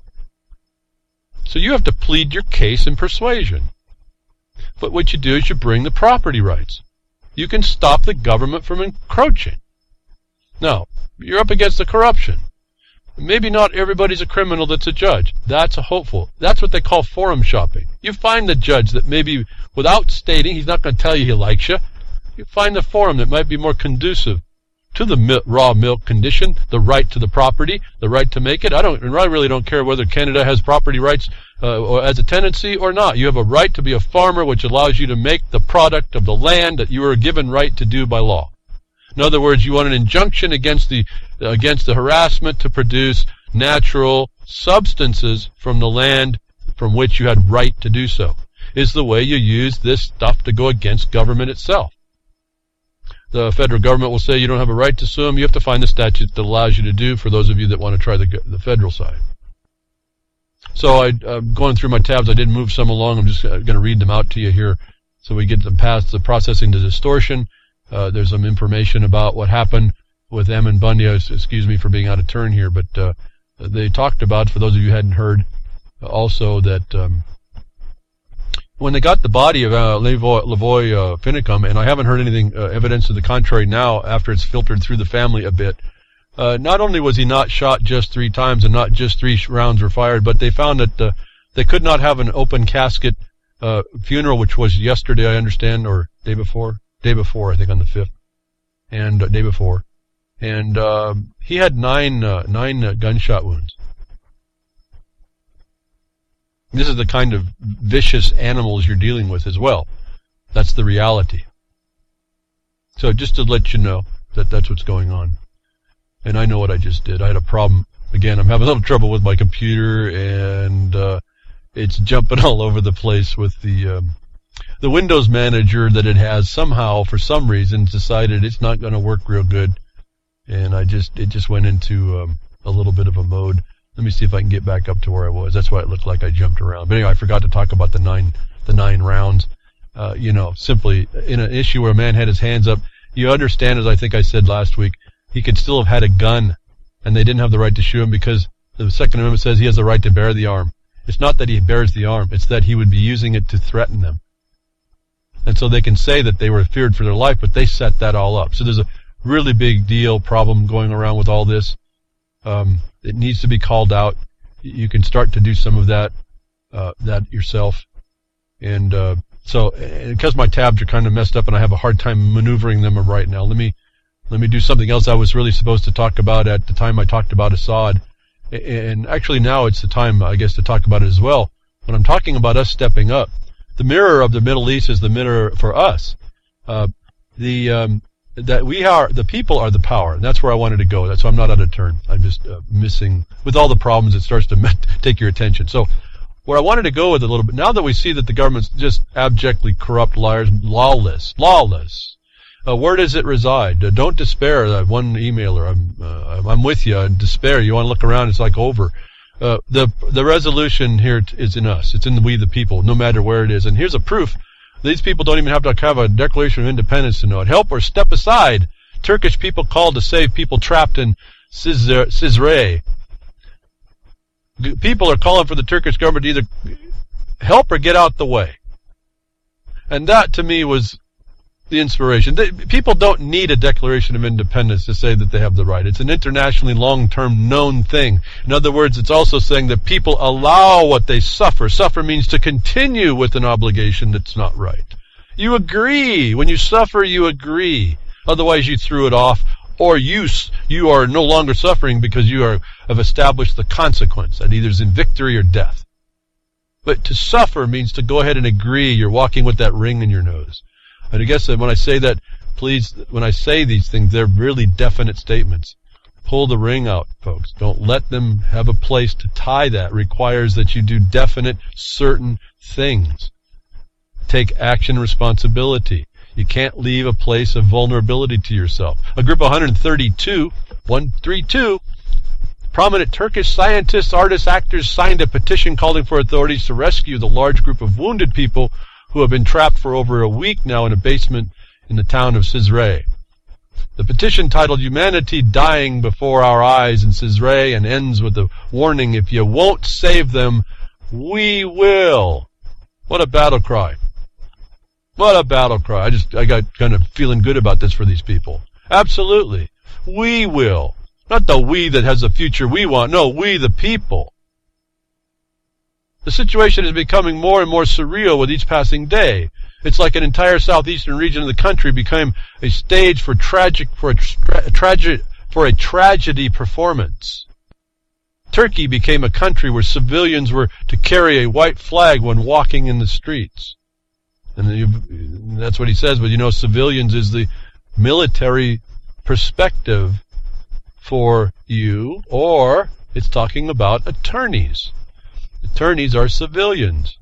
So you have to plead your case in persuasion. But what you do is you bring the property rights. You can stop the government from encroaching. Now, you're up against the corruption. Maybe not everybody's a criminal that's a judge. That's a hopeful. That's what they call forum shopping. You find the judge that maybe, without stating, he's not going to tell you he likes you. You find the forum that might be more conducive to the raw milk condition, the right to the property, the right to make it. I really don't care whether Canada has property rights or as a tenancy or not. You have a right to be a farmer, which allows you to make the product of the land that you are given right to do by law. In other words, you want an injunction against the harassment to produce natural substances from the land from which you had right to do so. Is the way you use this stuff to go against government itself. The federal government will say you don't have a right to sue them. You have to find the statute that allows you to do, for those of you that want to try the federal side. So I'm going through my tabs. I did move some along. I'm just going to read them out to you here so we get them past the processing to distortion. There's some information about what happened with Ammon Bundy. Excuse me for being out of turn here, but they talked about, for those of you who hadn't heard, also that when they got the body of Lavoy Finicum, and I haven't heard anything evidence to the contrary now after it's filtered through the family a bit, not only was he not shot just 3 times and not just 3 rounds were fired, but they found that they could not have an open casket funeral, which was yesterday, I understand, or day before, I think on the 5th, and day before. And he had 9 gunshot wounds. This is the kind of vicious animals you're dealing with as well. That's the reality. So just to let you know that that's what's going on. And I know what I just did. I had a problem. Again, I'm having a little trouble with my computer, and it's jumping all over the place with the Windows manager that it has somehow, for some reason, decided it's not going to work real good. And it just went into a little bit of a mode. Let me see if I can get back up to where I was. That's why it looked like I jumped around. But anyway, I forgot to talk about the nine rounds. Simply in an issue where a man had his hands up, you understand, as I think I said last week, he could still have had a gun, and they didn't have the right to shoot him because the Second Amendment says he has the right to bear the arm. It's not that he bears the arm. It's that he would be using it to threaten them. And so they can say that they were feared for their life, but they set that all up. So there's a really big deal problem going around with all this. It needs to be called out. You can start to do some of that yourself. And so because my tabs are kind of messed up and I have a hard time maneuvering them right now, let me do something else I was really supposed to talk about at the time I talked about Assad. And actually now it's the time, I guess, to talk about it as well. When I'm talking about us stepping up, the mirror of the Middle East is the mirror for us. That we are, the people are the power. And that's where I wanted to go. That's why I'm not out of turn. I'm just missing, with all the problems, it starts to take your attention. So where I wanted to go with it a little bit, now that we see that the government's just abjectly corrupt, liars, lawless, where does it reside? Don't despair. One emailer, I'm with you. Despair. You want to look around, it's like over. The resolution here is in us. It's in we the people, no matter where it is. And here's a proof. These people don't even have to have a Declaration of Independence to know it. Help or step aside. Turkish people called to save people trapped in Cizre. People are calling for the Turkish government to either help or get out the way. And that, to me, was the inspiration. People don't need a Declaration of Independence to say that they have the right. It's an internationally long-term known thing. In other words, it's also saying that people allow what they suffer. Suffer means to continue with an obligation that's not right. You agree. When you suffer, you agree. Otherwise, you threw it off, or you are no longer suffering because you have established the consequence that either is in victory or death. But to suffer means to go ahead and agree. You're walking with that ring in your nose. And I guess that when I say that, please, when I say these things, they're really definite statements. Pull the ring out, folks. Don't let them have a place to tie that. It requires that you do definite, certain things. Take action responsibility. You can't leave a place of vulnerability to yourself. A group of 132, prominent Turkish scientists, artists, actors signed a petition calling for authorities to rescue the large group of wounded people who have been trapped for over a week now in a basement in the town of Cizre. The petition, titled Humanity Dying Before Our Eyes in Cizre, and ends with a warning, if you won't save them, we will. What a battle cry. What a battle cry. I got kind of feeling good about this for these people. Absolutely. We will. Not the we that has the future we want. No, we the people. The situation is becoming more and more surreal with each passing day. It's like an entire southeastern region of the country became a stage for a tragedy performance. Turkey became a country where civilians were to carry a white flag when walking in the streets. And that's what he says, but civilians is the military perspective for you, or it's talking about attorneys. Attorneys are civilians.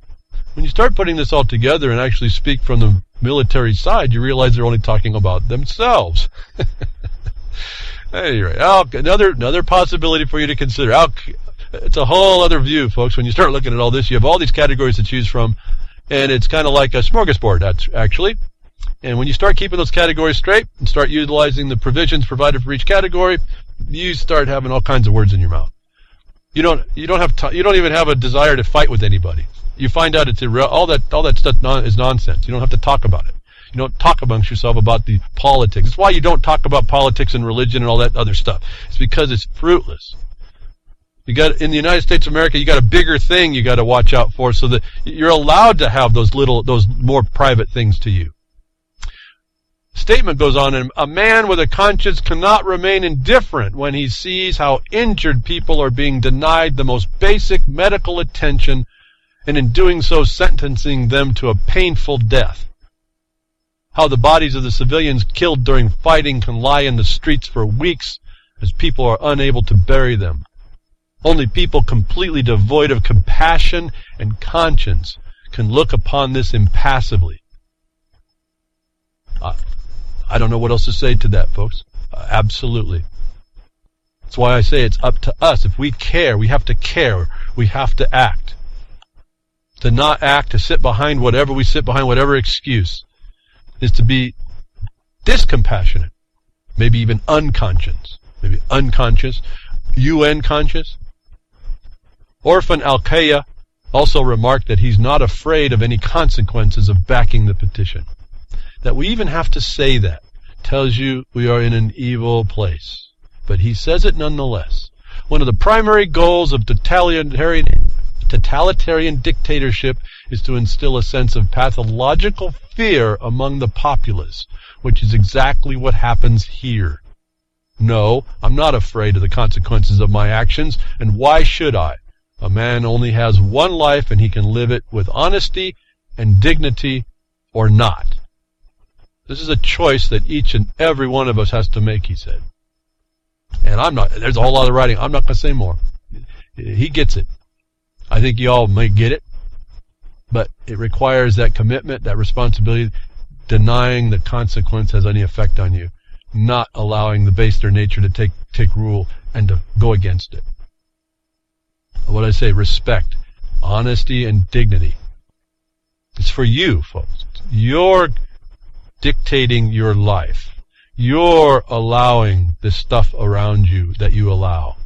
When you start putting this all together and actually speak from the military side, you realize they're only talking about themselves. Anyway, another possibility for you to consider. It's a whole other view, folks. When you start looking at all this, you have all these categories to choose from, and it's kind of like a smorgasbord, actually. And when you start keeping those categories straight and start utilizing the provisions provided for each category, you start having all kinds of words in your mouth. You don't even have a desire to fight with anybody. You find out it's all that stuff is nonsense. You don't have to talk about it. You don't talk amongst yourself about the politics. It's why you don't talk about politics and religion and all that other stuff. It's because it's fruitless. In the United States of America, you got a bigger thing you got to watch out for, so that you're allowed to have those more private things to you. Statement goes on, and a man with a conscience cannot remain indifferent when he sees how injured people are being denied the most basic medical attention, and in doing so sentencing them to a painful death. How the bodies of the civilians killed during fighting can lie in the streets for weeks as people are unable to bury them. Only people completely devoid of compassion and conscience can look upon this impassively. I don't know what else to say to that, folks. Absolutely. That's why I say it's up to us. If we care, we have to care. We have to act. To not act, to sit behind whatever excuse, is to be discompassionate, maybe even unconscious, UN conscious. Orphan Al-Qaeda also remarked that he's not afraid of any consequences of backing the petition. That we even have to say that tells you we are in an evil place. But he says it nonetheless. One of the primary goals of totalitarian dictatorship is to instill a sense of pathological fear among the populace, which is exactly what happens here. No, I'm not afraid of the consequences of my actions, and why should I? A man only has one life, and he can live it with honesty and dignity or not. This is a choice that each and every one of us has to make, he said. And there's a whole lot of writing. I'm not going to say more. He gets it. I think you all may get it, but it requires that commitment, that responsibility, denying the consequence has any effect on you, not allowing the baser nature to take rule and to go against it. What I say, respect, honesty, and dignity. It's for you, folks. You're dictating your life. You're allowing the stuff around you that you allow.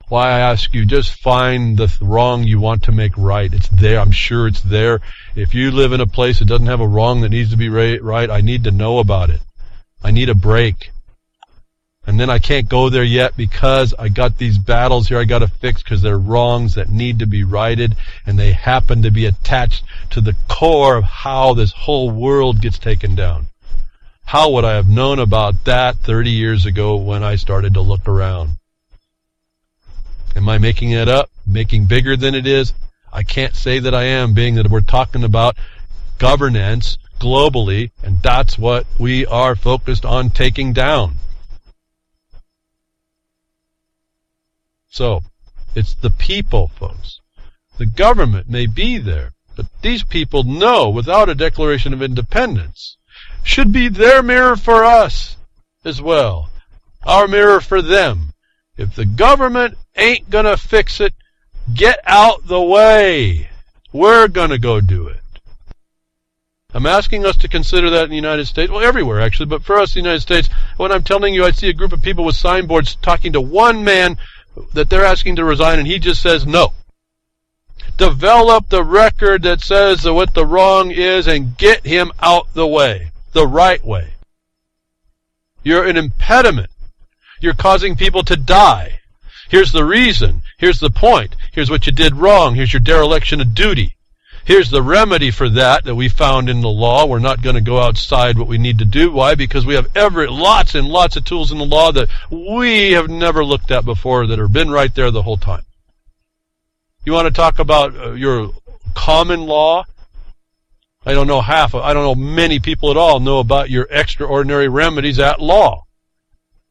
Why, I ask you, just find the wrong you want to make right. It's there. I'm sure it's there. If you live in a place that doesn't have a wrong that needs to be right, I need to know about it. I need a break. And then I can't go there yet because I got these battles here I got to fix because they're wrongs that need to be righted, and they happen to be attached to the core of how this whole world gets taken down. How would I have known about that 30 years ago when I started to look around? Am I making it up? Making bigger than it is? I can't say that I am, being that we're talking about governance globally, and that's what we are focused on taking down. So, it's the people, folks. The government may be there, but these people know, without a Declaration of Independence, should be their mirror for us as well. Our mirror for them. If the government ain't going to fix it, get out the way. We're going to go do it. I'm asking us to consider that in the United States. Well, everywhere, actually, but for us in the United States, when I'm telling you I see a group of people with signboards talking to one man that they're asking to resign, and he just says no. Develop the record that says what the wrong is and get him out the way, the right way. You're an impediment. You're causing people to die. Here's the reason. Here's the point. Here's what you did wrong. Here's your dereliction of duty. Here's the remedy for that we found in the law. We're not going to go outside what we need to do. Why? Because we have lots and lots of tools in the law that we have never looked at before that have been right there the whole time. You want to talk about your common law? I don't know many people at all know about your extraordinary remedies at law.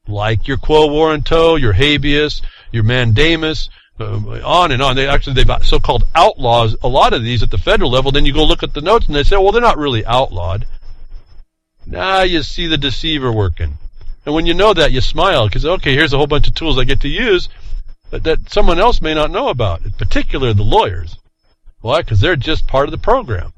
Like your quo warranto, your habeas, your mandamus, on and on. They've got so-called outlaws, a lot of these at the federal level. Then you go look at the notes and they say, well, they're not really outlawed. Now you see the deceiver working. And when you know that, you smile because, okay, here's a whole bunch of tools I get to use that someone else may not know about, in particular the lawyers. Why? Because they're just part of the program.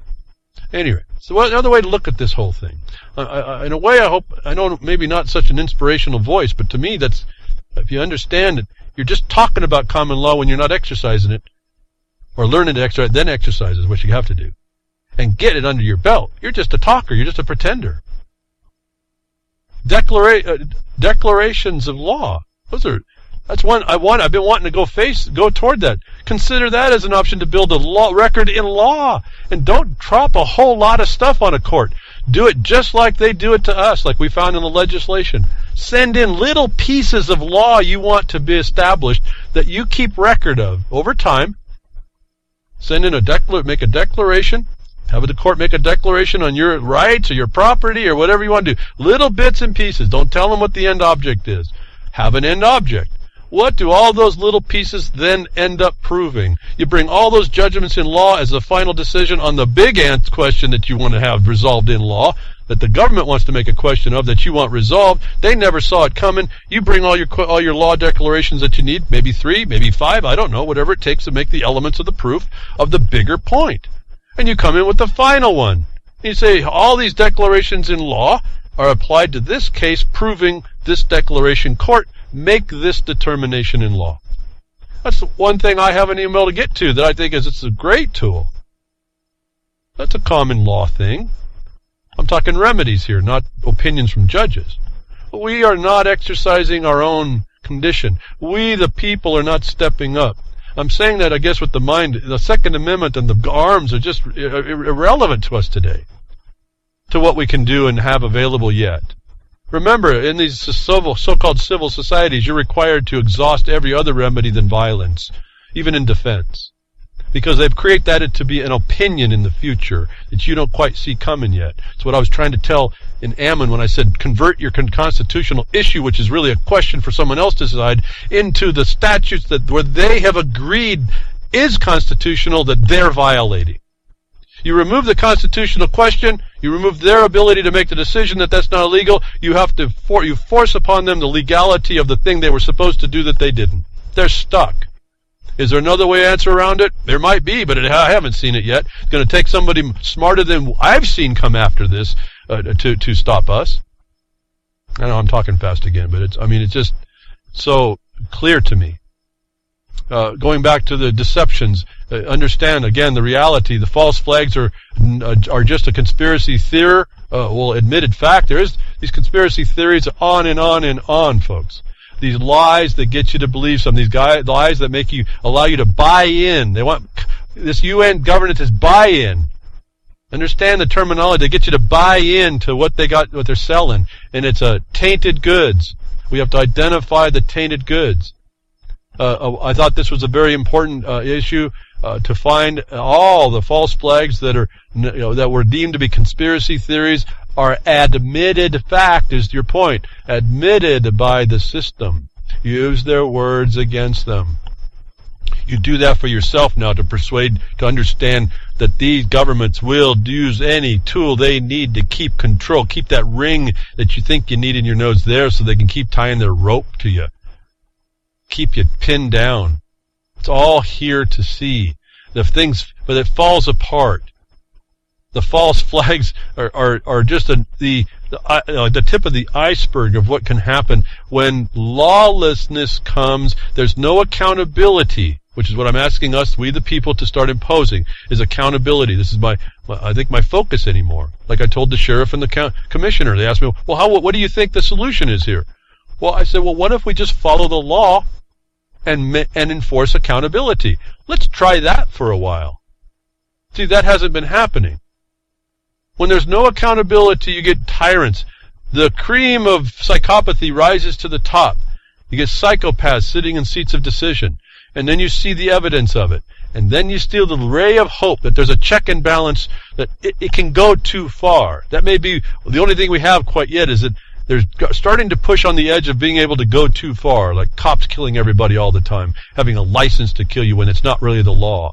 Anyway, so another way to look at this whole thing. In a way, I know maybe not such an inspirational voice, but to me, that's, if you understand it, you're just talking about common law when you're not exercising it, or learning to exercise, then exercise is what you have to do. And get it under your belt. You're just a talker. You're just a pretender. Declarations of law. That's one I've been wanting to go toward that. Consider that as an option to build a record in law. And don't drop a whole lot of stuff on a court. Do it just like they do it to us, like we found in the legislation. Send in little pieces of law you want to be established that you keep record of over time. Send in make a declaration. Have the court make a declaration on your rights or your property or whatever you want to do. Little bits and pieces. Don't tell them what the end object is. Have an end object. What do all those little pieces then end up proving? You bring all those judgments in law as a final decision on the big question that you want to have resolved in law, that the government wants to make a question of, that you want resolved. They never saw it coming. You bring all your law declarations that you need, maybe 3, maybe 5, I don't know, whatever it takes to make the elements of the proof of the bigger point. And you come in with the final one. You say, all these declarations in law are applied to this case, proving this declaration. Court, make this determination in law. That's one thing I haven't even been able to get to that I think it's a great tool. That's a common law thing. I'm talking remedies here, not opinions from judges. We are not exercising our own condition. We, the people, are not stepping up. I'm saying that, I guess, with the mind. The Second Amendment and the arms are just irrelevant to us today, to what we can do and have available yet. Remember, in these so-called civil societies, you're required to exhaust every other remedy than violence, even in defense, because they've created that to be an opinion in the future that you don't quite see coming yet. It's what I was trying to tell in Ammon when I said convert your constitutional issue, which is really a question for someone else to decide, into the statutes where they have agreed is constitutional that they're violating. You remove the constitutional question, you remove their ability to make the decision that that's not illegal, you have to you force upon them the legality of the thing they were supposed to do that they didn't. They're stuck. Is there another way to answer around it? There might be, but I haven't seen it yet. It's going to take somebody smarter than I've seen come after this to stop us. I know I'm talking fast again, but it's just so clear to me. Going back to the deceptions, understand again the reality. The false flags are just a conspiracy theory. Admitted fact. There's these conspiracy theories on and on and on, folks. These lies that get you to believe something. These lies that allow you to buy in. They want this UN governance is buy-in. Understand the terminology. They get you to buy in to what they're selling, and it's tainted goods. We have to identify the tainted goods. I thought this was a very important issue to find all the false flags that were deemed to be conspiracy theories are admitted fact, is your point. Admitted by the system. Use their words against them. You do that for yourself now to understand that these governments will use any tool they need to keep control, keep that ring that you think you need in your nose there so they can keep tying their rope to you. Keep you pinned down. It's all here to see. But it falls apart. The false flags are just the tip of the iceberg of what can happen when lawlessness comes. There's no accountability, which is what I'm asking us, we the people, to start imposing, is accountability. This is I think my focus anymore. Like I told the sheriff and the commissioner, they asked me, well, what do you think the solution is here? Well, I said, what if we just follow the law and enforce accountability? Let's try that for a while. See, that hasn't been happening. When there's no accountability, you get tyrants. The cream of psychopathy rises to the top. You get psychopaths sitting in seats of decision. And then you see the evidence of it. And then you steal the ray of hope that there's a check and balance, that it can go too far. That may be the only thing we have quite yet, is that they're starting to push on the edge of being able to go too far, like cops killing everybody all the time, having a license to kill you when it's not really the law.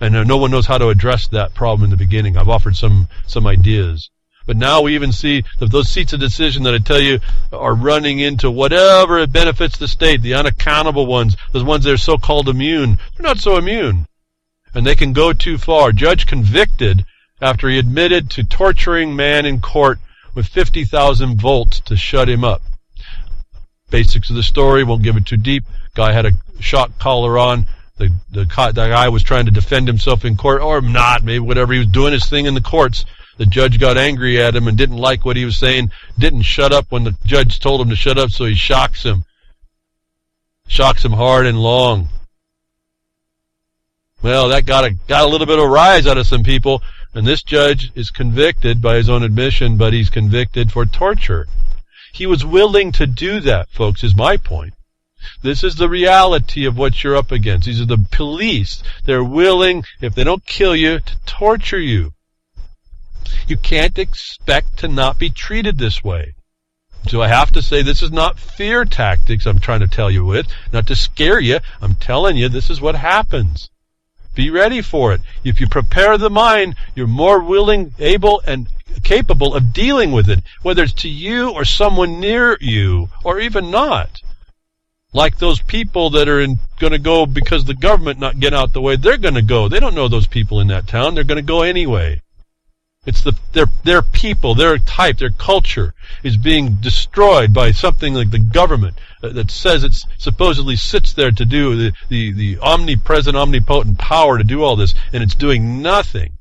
And no one knows how to address that problem in the beginning. I've offered some ideas. But now we even see that those seats of decision that I tell you are running into whatever it benefits the state, the unaccountable ones, those ones that are so-called immune. They're not so immune. And they can go too far. Judge convicted after he admitted to torturing man in court with 50,000 volts to shut him up. Basics of the story, won't give it too deep. Guy had a shock collar on. The guy was trying to defend himself in court, or not, maybe whatever. He was doing his thing in the courts. The judge got angry at him and didn't like what he was saying, didn't shut up when the judge told him to shut up, so he shocks him. Shocks him hard and long. Well, that got a little bit of a rise out of some people, and this judge is convicted by his own admission, but he's convicted for torture. He was willing to do that, folks, is my point. This is the reality of what you're up against. These are the police. They're willing, if they don't kill you, to torture you. You can't expect to not be treated this way. So I have to say, this is not fear tactics I'm trying to tell you with, not to scare you. I'm telling you, this is what happens. Be ready for it. If you prepare the mind, you're more willing, able, and capable of dealing with it, whether it's to you or someone near you, or even not. Like those people that are going to go because the government not get out the way, they're going to go. They don't know those people in that town. They're going to go anyway. It's their people, their type, their culture is being destroyed by something like the government that says it supposedly sits there to do the omnipresent, omnipotent power to do all this, and it's doing nothing.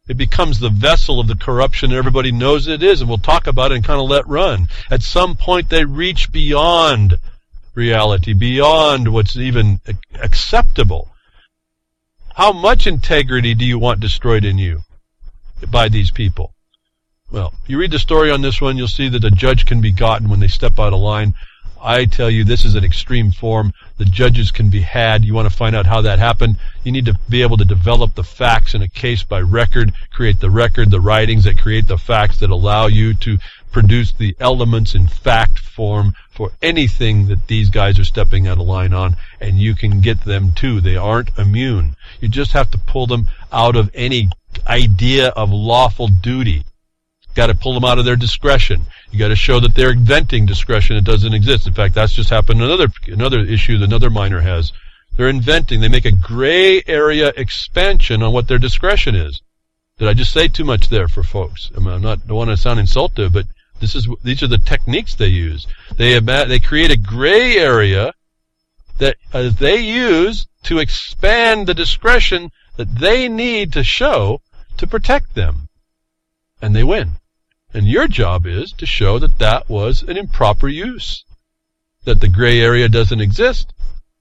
It becomes the vessel of the corruption, and everybody knows it is, and we'll talk about it and kind of let run. At some point, they reach beyond reality, beyond what's even acceptable. How much integrity do you want destroyed in you by these people? Well, you read the story on this one, you'll see that a judge can be gotten when they step out of line. I tell you, this is an extreme form. The judges can be had. You want to find out how that happened, you need to be able to develop the facts in a case by record, create the writings that create the facts that allow you to produce the elements in fact platform for anything that these guys are stepping out of line on, and you can get them too. They aren't immune. You just have to pull them out of any idea of lawful duty. Got to pull them out of their discretion. You got to show that they're inventing discretion that doesn't exist. In fact, that's just happened in another issue that another miner has. They're inventing. They make a gray area expansion on what their discretion is. Did I just say too much there for folks? I don't want to sound insultive, but these are the techniques they use. They create a gray area that they use to expand the discretion that they need to show to protect them. And they win. And your job is to show that that was an improper use, that the gray area doesn't exist.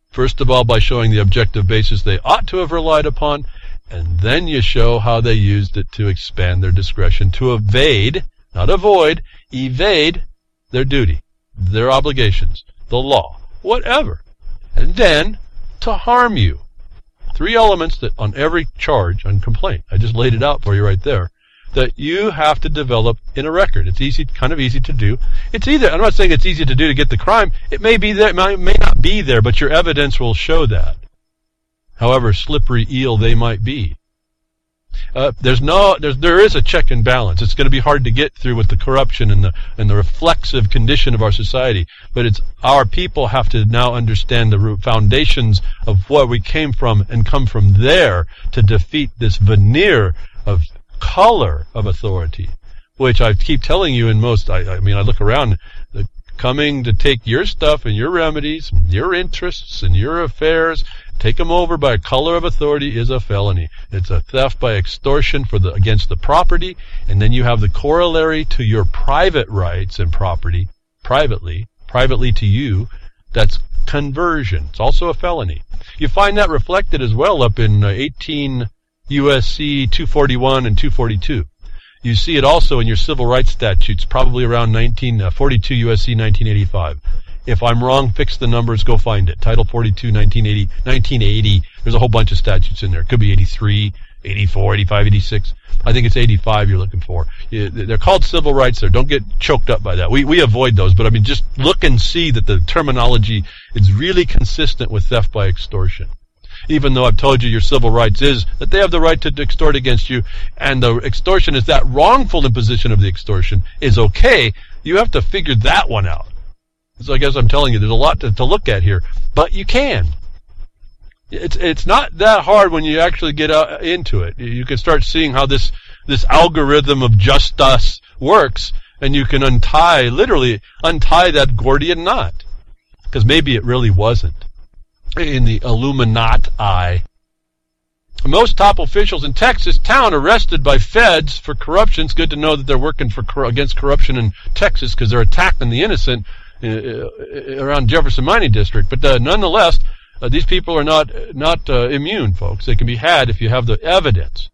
First of all, by showing the objective basis they ought to have relied upon, and then you show how they used it to expand their discretion, to evade, not avoid, evade their duty, their obligations, the law, whatever. And then to harm you. 3 elements that on every charge on complaint, I just laid it out for you right there, that you have to develop in a record. It's easy, kind of easy to do. It's either, I'm not saying it's easy to do to get the crime. It may be there, it may not be there, but your evidence will show that. However slippery eel they might be. There is a check and balance. It's going to be hard to get through with the corruption and the reflexive condition of our society. But it's our people have to now understand the root foundations of where we came from and come from there to defeat this veneer of color of authority, which I keep telling you in most. I look around, coming to take your stuff and your remedies, your interests and your affairs, take them over by color of authority is a felony. It's a theft by extortion against the property, and then you have the corollary to your private rights and property, privately to you. That's conversion. It's also a felony. You find that reflected as well up in 18 USC 241 and 242. You see it also in your civil rights statutes, probably around 1942 USC 1985. If I'm wrong, fix the numbers, go find it. Title 42, 1980. There's a whole bunch of statutes in there. It could be 83, 84, 85, 86. I think it's 85 you're looking for. They're called civil rights there. Don't get choked up by that. We avoid those, but just look and see that the terminology is really consistent with theft by extortion. Even though I've told you your civil rights is that they have the right to extort against you, and the extortion is that wrongful imposition of the extortion is okay, you have to figure that one out. So I guess I'm telling you, there's a lot to look at here, but you can. It's not that hard when you actually get into it. You can start seeing how this algorithm of justice works, and you can literally untie that Gordian knot, because maybe it really wasn't. In the Illuminati eye. Most top officials in Texas town arrested by feds for corruption. It's good to know that they're working against corruption in Texas because they're attacking the innocent around Jefferson Mining District. But nonetheless, these people are not immune, folks. They can be had if you have the evidence.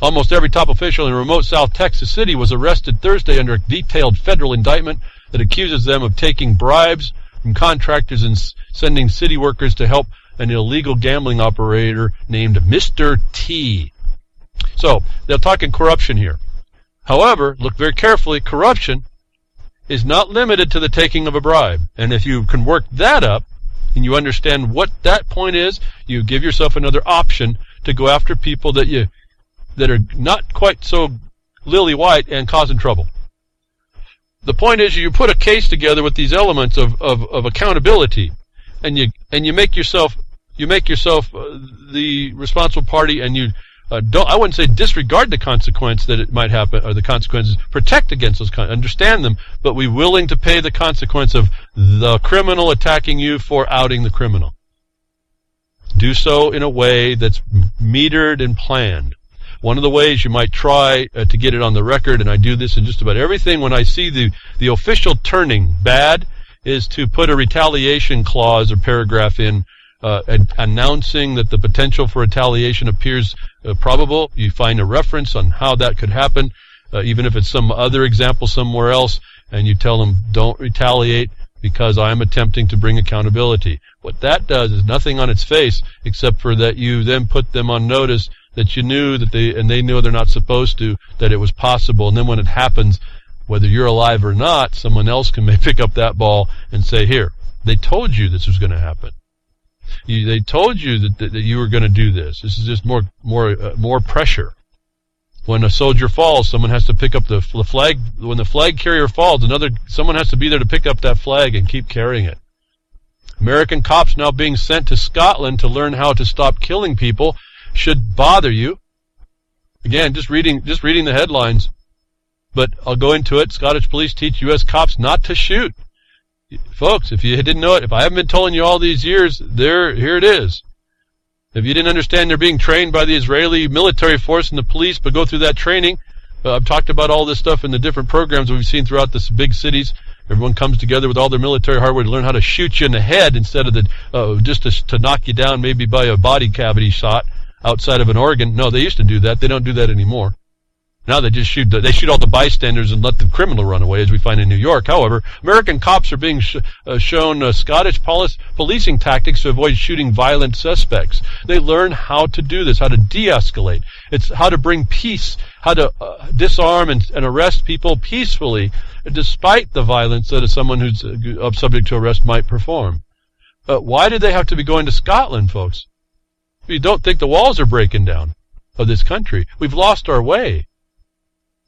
Almost every top official in remote South Texas City was arrested Thursday under a detailed federal indictment that accuses them of taking bribes from contractors and sending city workers to help an illegal gambling operator named Mr. T. So, they're talking corruption here. However, look very carefully, corruption is not limited to the taking of a bribe. And if you can work that up, and you understand what that point is, you give yourself another option to go after people that are not quite so lily white and causing trouble. The point is, you put a case together with these elements of accountability, and you make yourself the responsible party, and you I wouldn't say disregard the consequence that it might happen, or the consequences. Protect against those, understand them, but be willing to pay the consequence of the criminal attacking you for outing the criminal. Do so in a way that's metered and planned. One of the ways you might try to get it on the record, and I do this in just about everything when I see the official turning bad, is to put a retaliation clause or paragraph in announcing that the potential for retaliation appears probable. You find a reference on how that could happen, even if it's some other example somewhere else, and you tell them, don't retaliate because I am attempting to bring accountability. What that does is nothing on its face, except for that you then put them on notice that you knew and they know they're not supposed to, that it was possible. And then when it happens, they can retaliate. But that does is nothing on its face, except for that you then put them on notice that you knew and they know they're not supposed to, that it was possible. And then when it happens, they can retaliate. whether you're alive or not, someone else may pick up that ball and say, here, they told you this was going to happen. They told you that you were going to do this. This is just more pressure. When a soldier falls, someone has to pick up the flag. When the flag carrier falls, someone has to be there to pick up that flag and keep carrying it. American cops now being sent to Scotland to learn how to stop killing people should bother you. Again, just reading the headlines. But I'll go into it. Scottish police teach U.S. cops not to shoot. Folks, if you didn't know it, if I haven't been telling you all these years, here it is. If you didn't understand they're being trained by the Israeli military force and the police, but go through that training, I've talked about all this stuff in the different programs we've seen throughout the big cities. Everyone comes together with all their military hardware to learn how to shoot you in the head instead of just to knock you down maybe by a body cavity shot outside of an organ. No, they used to do that. They don't do that anymore. Now they just shoot all the bystanders and let the criminal run away, as we find in New York. However, American cops are being shown Scottish policing tactics to avoid shooting violent suspects. They learn how to do this, how to de-escalate. It's how to bring peace, how to disarm and arrest people peacefully, despite the violence that someone who's subject to arrest might perform. Why did they have to be going to Scotland, folks? You don't think the walls are breaking down of this country. We've lost our way.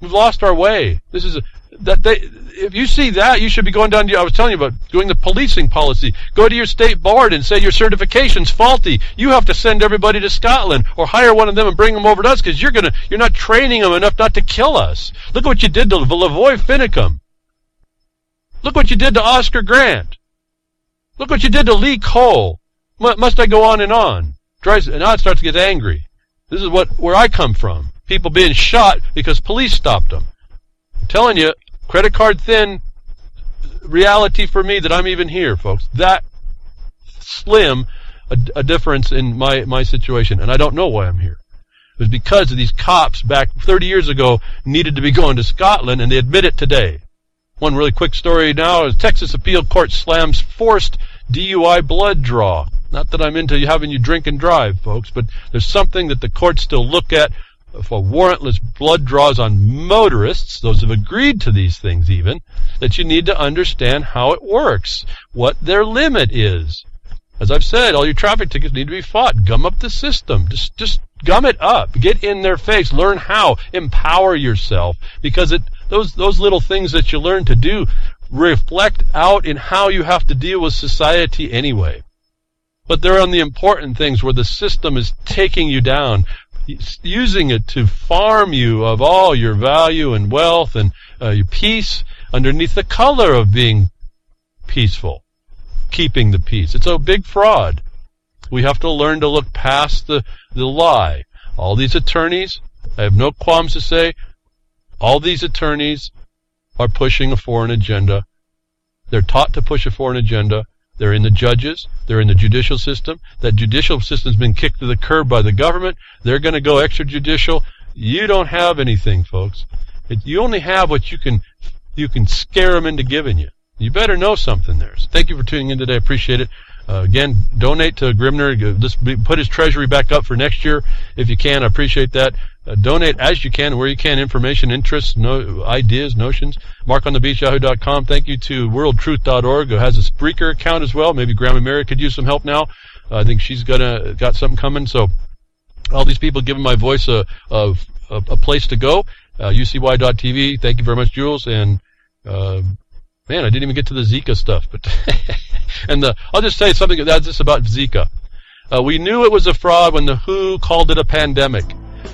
We've lost our way. If you see that, you should be going down I was telling you about doing the policing policy. Go to your state board and say your certification's faulty. You have to send everybody to Scotland or hire one of them and bring them over to us because you're not training them enough not to kill us. Look what you did to Lavoy Finicum. Look what you did to Oscar Grant. Look what you did to Lee Cole. Must I go on and on? Now it starts to get angry. This is where I come from. People being shot because police stopped them. I'm telling you, credit card thin reality for me that I'm even here, folks. That slim a difference in my situation. And I don't know why I'm here. It was because of these cops back 30 years ago needed to be going to Scotland, and they admit it today. One really quick story now is Texas appeal court slams forced DUI blood draw. Not that I'm into having you drink and drive, folks, but there's something that the courts still look at for warrantless blood draws on motorists, those have agreed to these things even, that you need to understand how it works, what their limit is. As I've said, all your traffic tickets need to be fought. Gum up the system. Just gum it up. Get in their face. Learn how. Empower yourself. Because those little things that you learn to do reflect out in how you have to deal with society anyway. But they're on the important things where the system is taking you down, using it to farm you of all your value and wealth and your peace underneath the color of being peaceful, keeping the peace. It's a big fraud. We have to learn to look past the lie. All these attorneys, I have no qualms to say, all these attorneys are pushing a foreign agenda. They're taught to push a foreign agenda. They're in the judges. They're in the judicial system. That judicial system's been kicked to the curb by the government. They're going to go extrajudicial. You don't have anything, folks. You only have what you can scare them into giving you. You better know something there. So thank you for tuning in today. I appreciate it. Again, donate to Grimner. Just put his treasury back up for next year if you can. I appreciate that. Donate as you can, where you can. Information, interests, ideas, notions. MarkOnTheBeach@yahoo.com. Thank you to WorldTruth.org, who has a Spreaker account as well. Maybe Grandma Mary could use some help now. I think she's got something coming. So all these people giving my voice a place to go. UCY.TV. Thank you very much, Jules. And man, I didn't even get to the Zika stuff, but and I'll just say something that's just about Zika. We knew it was a fraud when the WHO called it a pandemic.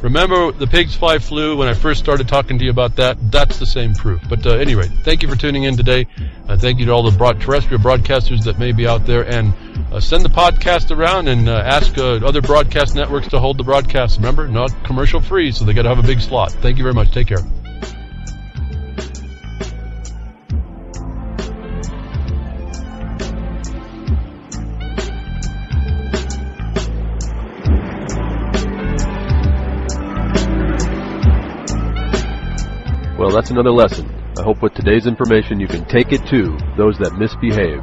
Remember the pigs fly flu when I first started talking to you about that? That's the same proof. But anyway, thank you for tuning in today. Thank you to all the terrestrial broadcasters that may be out there, and send the podcast around and ask other broadcast networks to hold the broadcast. Remember, not commercial free, so they got to have a big slot. Thank you very much. Take care. Well, that's another lesson. I hope with today's information you can take it to those that misbehave.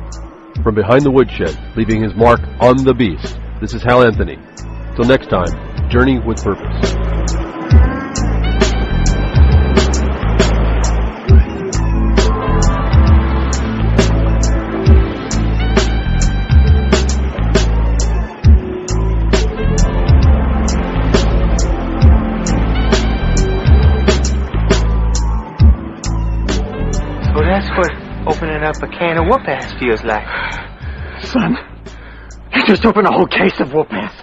From behind the woodshed, leaving his mark on the beast, this is Hal Anthony. Till next time, journey with purpose. Well, that's what opening up a can of whoop-ass feels like. Son, you just opened a whole case of whoop-ass.